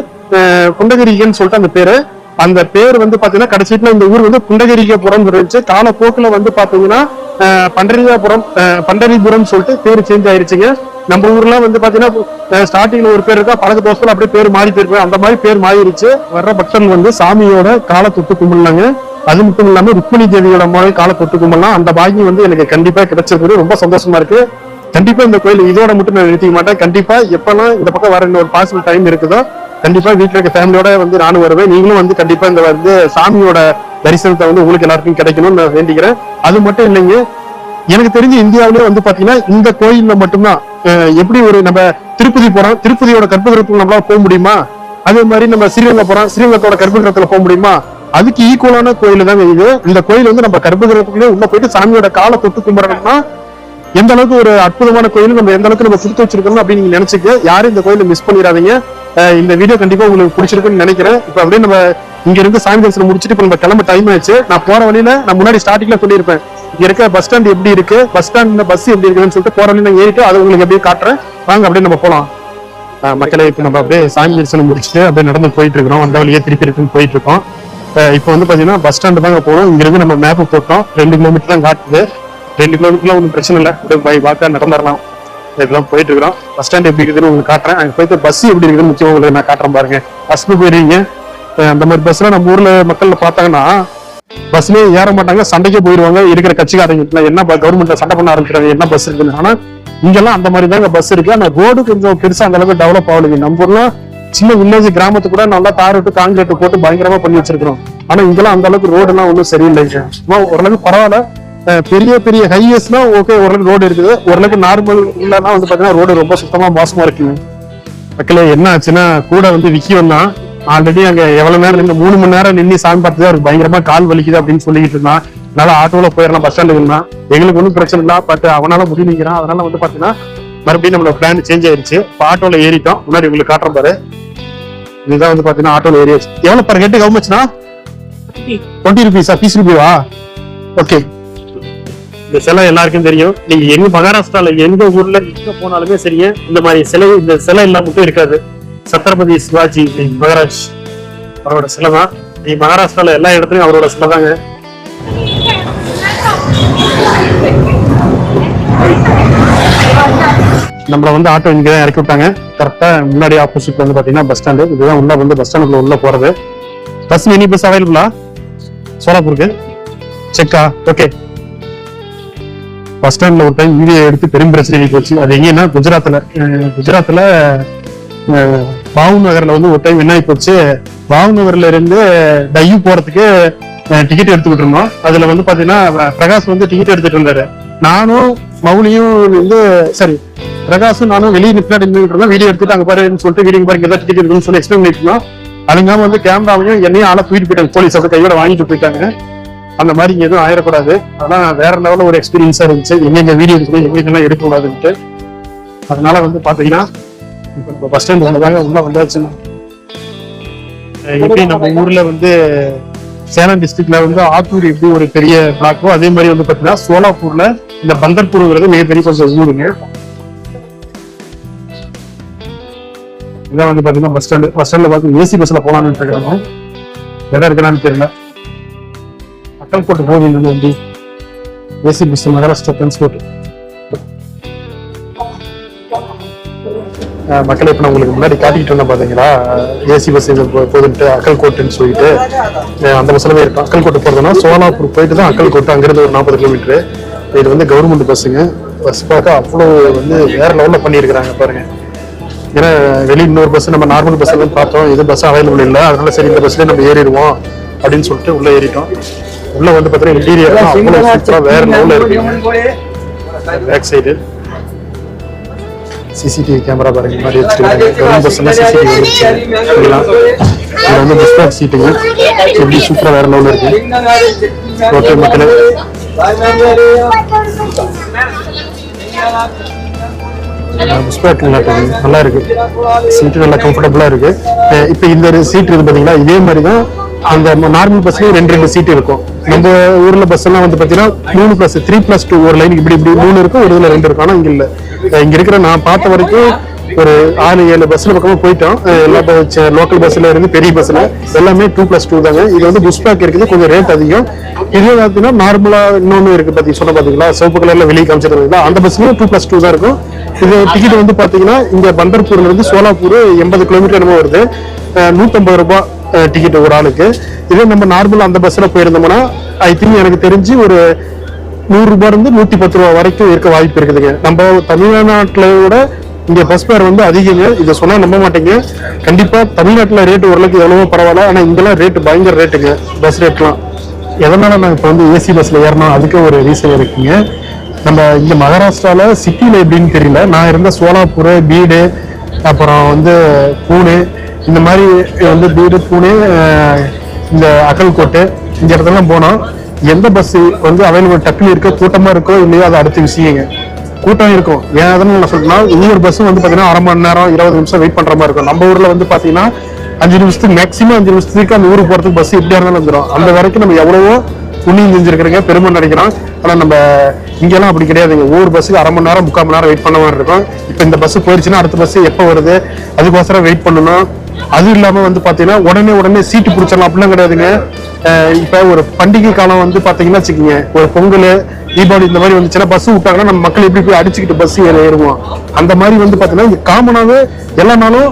குண்டகிரிகன்னு சொல்லிட்டு அந்த பேரு. அந்த பேர் வந்து பாத்தீங்கன்னா கடைசியில இந்த ஊர் வந்து குண்டகிரிகபுரம் இருந்துச்சு. காலப்போக்குல வந்து பாத்தீங்கன்னா பண்டரிபுரம் சொல்லிட்டு பேர் சேஞ்ச் ஆயிருச்சுங்க. நம்ம ஊர்ல வந்து பாத்தீங்கன்னா ஸ்டார்டிங்ல ஒரு பேர் இருக்கா, பழக்க தோசத்துல அப்படியே பேர் மாறி போயிருப்பேன். அந்த மாதிரி பேர் மாறிடுச்சு. வர்ற பக்தர்கள் வந்து சாமியோட காலை தொட்டு கும்பிடலாங்க. அது மட்டும் இல்லாம ருக்மிணி தேவியோட மாதிரி காலை தொட்டு கும்பிடலாம். அந்த பாக்கியம் வந்து எனக்கு கண்டிப்பா கிடைச்சிருக்கு. ரொம்ப சந்தோஷமா இருக்கு. கண்டிப்பா இந்த கோயில் இதோட மட்டும் நான் நிறுத்திக்க மாட்டேன். கண்டிப்பா எப்பெல்லாம் இந்த பக்கம் வர ஒரு பாசிபிள் டைம் இருக்குதோ கண்டிப்பா வீட்டுல இருக்க ஃபேமிலியோட வந்து நானும் வருவேன். நீங்களும் வந்து கண்டிப்பா இந்த வந்து சாமியோட தரிசனத்தை வந்து உங்களுக்கு எல்லாருக்கும் கிடைக்கணும்னு நான் வேண்டிக்கிறேன். அது மட்டும் இல்லைங்க, எனக்கு தெரிஞ்சு இந்தியாவிலேயே வந்து பாத்தீங்கன்னா இந்த கோயில்ல மட்டும்தான் எப்படி ஒரு நம்ம திருப்பதி போறோம், திருப்பதியோட கர்ப்பகிரகத்துக்கு நம்மளால போக முடியுமா, அதே மாதிரி நம்ம ஸ்ரீரங்கம் போறோம், ஸ்ரீரங்கத்தோட கர்ப்பகிரகத்துல போக முடியுமா, அதுக்கு ஈக்குவலான கோயில் தாங்க இது. இந்த கோயில் வந்து நம்ம கர்ப்பகிரகத்துக்குள்ளே உள்ள போயிட்டு சாமியோட காலை தொட்டு கும்பிடணும்னா எந்த அளவுக்கு ஒரு அற்புதமான கோயில், நம்ம எந்த அளவுக்கு நம்ம கொடுத்து வச்சிருக்கோம் அப்படின்னு நீங்க நினைச்சுக்க. யாரும் இந்த கோயிலை மிஸ் பண்ணிடாதீங்க. இந்த வீடியோ கண்டிப்பா உங்களுக்கு பிடிச்சிருக்குன்னு நினைக்கிறேன். இப்ப அப்படியே நம்ம இங்க இருந்து சாமி தரிசனம் முடிச்சுட்டு இப்ப நம்ம கிளம்ப டைம் ஆயிடுச்சு. நான் போற வழியில நான் முன்னாடி ஸ்டார்டிங்ல சொல்லியிருப்பேன் இங்க இருக்க பஸ் ஸ்டாண்ட் எப்படி இருக்கு, பஸ் ஸ்டாண்ட் பஸ் எப்படி இருக்குன்னு சொல்லிட்டு போற வழியில ஏறிட்டு அதை உங்களுக்கு அப்படியே காட்டுறேன். வாங்க அப்படியே நம்ம போலாம். மக்களை இப்ப நம்ம அப்படியே சாமி தரிசனம் முடிச்சுட்டு அப்படியே நடந்து போயிட்டு இருக்கிறோம். வந்த வழியே திருப்பி இருக்குன்னு போயிட்டு இருக்கோம். இப்ப வந்து பாத்தீங்கன்னா பஸ் ஸ்டாண்டு தாங்க போகணும். இங்க இருந்து நம்ம மேப் போட்டோம், 2 கிலோமீட்டர் தான் காட்டுது. 2 கிலோமீட்டர்லாம் ஒன்றும் பிரச்சனை இல்லை, பை வாக்கா நடந்துடலாம். இதெல்லாம் போயிட்டு இருக்கிறோம். பஸ் ஸ்டாண்ட் எப்படி இருக்குதுன்னு உங்களுக்கு காட்டுறேன். அங்கே போயிட்டு பஸ் எப்படி இருக்குதுன்னு முக்கியம் உங்களுக்கு நான் காட்டுறேன் பாருங்க. பஸ்ல போயிருவீங்க. அந்த மாதிரி பஸ்ல நம்ம ஊர்ல மக்கள் பார்த்தாங்கன்னா பஸ்லயே ஏற மாட்டாங்க, சண்டைக்கே போயிருவாங்க. இருக்கிற கட்சிக்காரங்க என்ன கவர்மெண்ட்ல சண்டை பண்ண ஆரம்பிக்கிறாங்க என்ன பஸ் இருக்குன்னு. ஆனா இங்கெல்லாம் அந்த மாதிரி தாங்க பஸ் இருக்கு. ஆனா ரோடு கொஞ்சம் பெருசா அந்த அளவுக்கு டெவலப் ஆகலைங்க. நம்ம ஊர்ல சின்ன வில்லேஜ் கிராமத்து கூட நல்லா தார் விட்டு காங்கிரீட் போட்டு பயங்கரமா பண்ணி வச்சிருக்கிறோம். ஆனா இங்கெல்லாம் அந்த அளவுக்கு ரோடு எல்லாம் ஒன்றும் சரியில்லைங்க. சும்மா ஓரளவுக்கு பரவாயில்ல. பெரிய பெரிய ஹைவேஸ்னா ஓகே ஓரளவுக்கு ரோடு இருக்குது. ஓரளவுக்கு நார்மல் இல்லைன்னா வந்து பாத்தீங்கன்னா ரோடு ரொம்ப சுத்தமா மோசமா இருக்குங்க. மக்களே என்ன ஆச்சுன்னா கூட வந்து விக்கி வந்தான். ஆல்ரெடி அங்க எவ்வளவு நேரம் நின்று 3 மணி நேரம் நின்று சாமி பார்த்துதான் அவருக்கு பயங்கரமா கால் வலிக்குது அப்படின்னு சொல்லிட்டு இருந்தான். அதனால ஆட்டோல போயிடலாம் பஸ் ஸ்டாண்டுக்கு இருந்தான். எங்களுக்கு ஒன்றும் பிரச்சனை இல்லை, பட் அவனால முடியலைங்கிறான். அதனால வந்து பாத்தீங்கன்னா மறுபடியும் நம்மளோட பிளான் சேஞ்ச் ஆயிருச்சு. இப்போ ஆட்டோல ஏறிட்டோம். முன்னாடி உங்களுக்கு காட்டுறேன் பாரு. இதுதான் வந்து பாத்தீங்கன்னா ஆட்டோல ஏறியாச்சு. எவ்வளவு பர் ஹெட் கவர்மெண்ட்னா 20 rupees பீஸ் ருபியா? ஓகே. இந்த சிலை எல்லாருக்கும் தெரியும். நீங்க எங்க மகாராஷ்டிரால எந்த ஊர்ல எங்க போனாலுமே சரிங்க, இந்த மாதிரி சிலை, இந்த சிலை எல்லாம் மட்டும் இருக்காது. சத்ரபதி சிவாஜி மகாராஜ் அவரோட சிலை தான். நீ மகாராஷ்டிரால எல்லா இடத்துலயும் அவரோட சிலை தாங்க. நம்மள வந்து ஆட்டோ இங்கதான் இறக்கி விட்டாங்க. கரெக்டா முன்னாடி ஆப்போசிட் வந்து பாத்தீங்கன்னா பஸ் ஸ்டாண்டு. இதுதான் உள்ள வந்து பஸ் ஸ்டாண்டுக்குள்ள உள்ள போறது. பஸ் மினி பஸ் அவைலபிளா சோலாப்பூருக்கு? செக்கா? ஓகே. பஸ் ஸ்டாண்ட்ல ஒரு டைம் வீடியோ எடுத்து பெரும் பிரச்சனை போச்சு. அது எங்கன்னா குஜராத்ல பாவுநகர்ல வந்து ஒரு டைம் என்ன ஆகி போச்சு, பாவுநகர்ல இருந்து டையூ போறதுக்கு டிக்கெட் எடுத்துக்கிட்டு இருந்தோம். அதுல வந்து பாத்தீங்கன்னா பிரகாஷ் வந்து டிக்கெட் எடுத்துட்டு இருந்தாரு. நானும் மௌனியும் வந்து சரி பிரகாஷும் நானும் வெளியே நின்றுட்டு இருந்தோம். வீடியோ எடுத்துட்டு அங்க பாருன்னு சொல்லிட்டு வீடியோ பாருங்க ஏதாவது டிக்கெட் இருக்குன்னு சொல்லி எக்ஸ்பிளைன் பண்ணிட்டு இருந்தோம். அதுங்காம வந்து கேமராவையும் என்னையும் ஆளை தூக்கிட்டு போயிட்டாங்க. போலீஸ் அப்படி கையோட வாங்கிட்டு போயிட்டாங்க. அந்த மாதிரி இங்க எதுவும் ஆயிடக்கூடாது. அதெல்லாம் வேற லெவலில் ஒரு எக்ஸ்பீரியன்ஸா இருந்துச்சு. எங்க வீடியோ எடுக்கணும் எங்கெல்லாம் எடுக்கக்கூடாதுன்ட்டு. அதனால வந்து பாத்தீங்கன்னா இப்போ பஸ் ஸ்டாண்ட் ஒண்ணுதாங்க உள்ள வந்தாச்சுன்னா எப்படி நம்ம ஊர்ல வந்து சேலம் டிஸ்ட்ரிக்ட்ல வந்து ஆத்தூர் எப்படி ஒரு பெரிய பிளாக்கோ அதே மாதிரி வந்து பாத்தீங்கன்னா சோலாப்பூர்ல இந்த பந்தர்பூர்ங்கிறது மிகப்பெரிய கொஞ்சம் ஊருங்க. இதான் வந்து பாத்தீங்கன்னா பஸ் ஸ்டாண்டு. பஸ் ஸ்டாண்ட்ல பார்த்து ஏசி பஸ்ல போலான்னு இருக்காங்க. எதா இருக்கலான்னு தெரியல. அக்கல்கோட்டு போகுது வண்டி. AC bus Maharashtra transport. மக்களை இப்ப நான் உங்களுக்கு முன்னாடி காட்டிட்டு இருந்தேன் பாத்தீங்களா, ஏசி பஸ் போகுதுன்ட்டு அக்கல்கோட்டுன்னு சொல்லிட்டு அந்த பஸ்லவே இருக்கும். அக்கல்கோட்டு போறதுன்னா சோலாப்பூர் போயிட்டு தான் அக்கல்கோட்டு, அங்கிருந்து ஒரு 40 கிலோமீட்டர். இது வந்து கவர்மெண்ட் பஸ்ஸுங்க. பஸ் பார்க்க அவ்வளோ வந்து வேற லெவல்ல பண்ணியிருக்கிறாங்க பாருங்க. ஏன்னா வெளியே இன்னொரு பஸ் நம்ம நார்மல் பஸ் எல்லாம் பார்த்தோம், இது பஸ் அவைலபிள் இல்லை. அதனால சரி இந்த பஸ்லயே நம்ம ஏறிடுவோம் அப்படின்னு சொல்லிட்டு உள்ள ஏறிட்டோம். உள்ள வந்து பாத்தீங்கன்னா இன்டீரியர் அவ்வளவு சூப்பரா வேற லெவல்ல இருக்கு. பேக் சைடு சிசிடிவி கேமரா பாருங்க முன்னாடி வச்சிருக்காங்க. கவர்மெண்ட் பஸ் எல்லாம் சிசிடிவி வச்சிருக்காங்க. இது வந்து பஸ் பேக் சீட்டுங்க. எப்படி சூப்பரா வேற லெவல்ல இருக்கு. ஓகே மக்களே, நல்லா இருக்கு. சீட்டு நல்லா கம்ஃபர்டபுளா இருக்கு. இப்ப இந்த சீட் இருக்கு பாத்தீங்களா, இதே மாதிரிதான் அந்த நார்மல் பஸ்லயும் ரெண்டு சீட் இருக்கும். நம்ம ஊர்ல பஸ் எல்லாம் வந்து பாத்தீங்கன்னா 3+3+2 ஒரு லைனுக்கு இப்படி இப்படி 3 இருக்கும், ஒரு இதுல 2 இருக்கும். ஆனா இங்க இல்ல. இங்க இருக்கிற நான் பார்த்த வரைக்கும் ஒரு 6-7 பஸ்ல பக்கமா போயிட்டோம். எல்லா லோக்கல் பஸ்ல இருந்து பெரிய பஸ்ல எல்லாமே 2+2 தாங்க. இது வந்து புஷ் பேக் இருக்குது, கொஞ்சம் ரேட் அதிகம். இதே பாத்தீங்கன்னா நார்மலா இன்னொன்னு இருக்கு சொன்ன பாத்தீங்களா, சிவப்பு கலர்ல வெளியே காமிச்சிருந்தீங்களா, அந்த பஸ்லயும் 2+2 தான் இருக்கும். இது டிக்கெட் வந்து பாத்தீங்கன்னா இங்க பண்டர்பூர்ல இருந்து சோலாப்பூர் 80 கிலோமீட்டர் என்னமோ வருது. 150 ரூபாய் டிக்கெட் ஒரு ஆளுக்கு. இதே நம்ம நார்மல் அந்த பஸ்ல போயிருந்தோம்னா ஐ திங்க் எனக்கு தெரிஞ்சு ஒரு 100 ரூபாய் இருந்து 110 ரூபாய் வரைக்கும் இருக்க வாய்ப்பு இருக்குதுங்க. நம்ம தமிழ்நாட்டுல விட இங்க பஸ் ஃபேர் வந்து அதிகங்க. இதை சொன்னா நம்ப மாட்டீங்க. கண்டிப்பா தமிழ்நாட்டுல ரேட் ஓரளவுக்கு எவ்வளவோ பரவாயில்ல, ஆனா இங்கெல்லாம் ரேட் பயங்கர ரேட்டுங்க பஸ் ரேட்லாம். எதனால நான் இப்போ வந்து ஏசி பஸ்ல ஏறணும், அதுக்கு ஒரு ரீசன் இருக்குங்க. நம்ம இங்க மகாராஷ்டிரால சிட்டில எப்படின்னு தெரியல, நான் இருந்த சோலாப்பூர், பீடு, அப்புறம் வந்து பூனே, இந்த மாதிரி வந்து பீடு, பூனே, இந்த அக்கல்கோட்டு, இந்த இடத்துலாம் போனோம். எந்த பஸ் வந்து அவைலபிள் டக்குனு இருக்கோ, கூட்டமா இருக்கோ இல்லையோ அது அடுத்த விஷயங்க. கூட்டம் இருக்கும். ஏன் அதனால நான் சொல்றேன்னா, ஒவ்வொரு பஸ்ஸும் வந்து பாத்தீங்கன்னா அரை மணி நேரம் 20 நிமிஷம் வெயிட் பண்ற மாதிரி இருக்கும். நம்ம ஊர்ல வந்து பாத்தீங்கன்னா 5 நிமிஷத்துக்கு மேக்ஸிமம் 5 நிமிஷத்துக்கு அந்த ஊருக்கு போறதுக்கு பஸ் எப்படியா இருந்தாலும் வந்துடும். அந்த வரைக்கும் நம்ம எவ்வளவோ புண்ணியம் செஞ்சிருக்கிறீங்க, பெருமை நினைக்கிறோம். ஆனா நம்ம இங்கெல்லாம் அப்படி கிடையாதுங்க. ஒவ்வொரு பஸ்ஸுக்கு அரை மணி நேரம் 3/4 மணி நேரம் வெயிட் பண்ண மாதிரி இருக்கும். இப்ப இந்த பஸ் போயிடுச்சுன்னா அடுத்த பஸ் எப்ப வருது அதுக்கோசரம் வெயிட் பண்ணணும். அது இல்லாம வந்து பாத்தீங்கன்னா உடனே சீட்டு பிடிச்சிடலாம் அப்படிலாம் கிடையாதுங்க. இப்ப ஒரு பண்டிகை காலம் வந்து பாத்தீங்கன்னா வச்சுக்கோங்க, ஒரு பொங்கல், தீபாவளி இந்த மாதிரி வந்துச்சுன்னா பஸ் விட்டாங்கன்னா நம்ம மக்கள் எப்படி போய் அடிச்சுக்கிட்டு பஸ் ஏறுவோம். அந்த மாதிரி வந்து பாத்தீங்கன்னா காமனாவே எல்லா நாளும்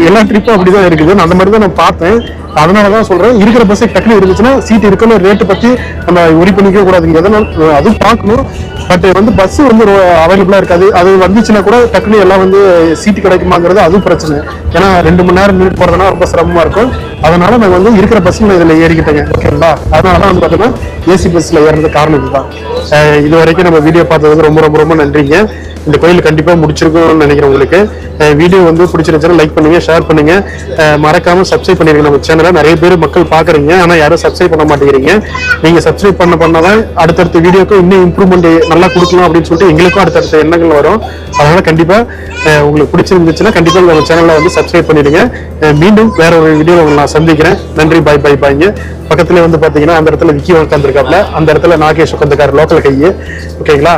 எல்லா ட்ரிப்பும் அப்படிதான் இருக்குது. அந்த மாதிரி தான் நான் பார்த்தேன். அதனாலதான் சொல்றேன், இருக்கிற பஸ் டக்குனு இருந்துச்சுன்னா சீட் இருக்கணும், ரேட்டு பத்தி நம்ம ஒரி பண்ணிக்க கூடாதுங்க. எதனால அதுவும் பார்க்கணும். பட் வந்து பஸ் வந்து அவைலபிளா இருக்காது. அது வந்துச்சுன்னா கூட டக்குனு எல்லாம் வந்து சீட்டு கிடைக்குமாங்கிறது அதுவும் பிரச்சனை. ஏன்னா 2 மணி நேரம் நின்று போறதுனா ரொம்ப சிரமமா இருக்கும். அதனால நாங்க வந்து இருக்கிற பஸ்ல இதுல ஏறிக்கிட்டேங்க. ஓகேங்களா, அதனாலதான் வந்து பாத்தீங்கன்னா ஏசி பஸ்ல ஏறது காரணம் இதுதான். இது வரைக்கும் நம்ம வீடியோ பார்த்தது வந்து ரொம்ப ரொம்ப ரொம்ப நன்றிங்க. இந்த கோயில் கண்டிப்பா முடிச்சிருக்கும்னு நினைக்கிறேன். உங்களுக்கு வீடியோ வந்து பிடிச்சிருந்துச்சுன்னா லைக் பண்ணுங்க, ஷேர் பண்ணுங்க, மறக்காம சப்ஸ்கிரைப் பண்ணிருங்க. நம்ம சேனலை நிறைய பேர் மக்கள் பாக்குறீங்க, ஆனா யாரும் சப்ஸ்கிரைப் பண்ண மாட்டேங்கிறீங்க. நீங்க சப்ஸ்கிரைப் பண்ணதான் அடுத்தடுத்த வீடியோக்கு இன்னும் இம்ப்ரூவ்மெண்ட் நல்லா கொடுக்கலாம் அப்படின்னு சொல்லிட்டு எங்களுக்கும் அடுத்தடுத்த எண்ணங்கள் வரும். அதனால கண்டிப்பா உங்களுக்கு பிடிச்சிருந்துச்சுன்னா கண்டிப்பா நம்ம சேனலை வந்து சப்ஸ்கிரைப் பண்ணிடுங்க. மீண்டும் வேற ஒரு வீடியோல உங்களை நான் சந்திக்கிறேன். நன்றி, பாய் பாய் பாய்ங்க. பக்கத்துல வந்து பாத்தீங்கன்னா அந்த இடத்துல விக்கி உட்காந்துருக்காப்ல, அந்த இடத்துல நாகேஷ் உட்காந்துருக்காரு, லோக்கல் கையை. ஓகேங்களா.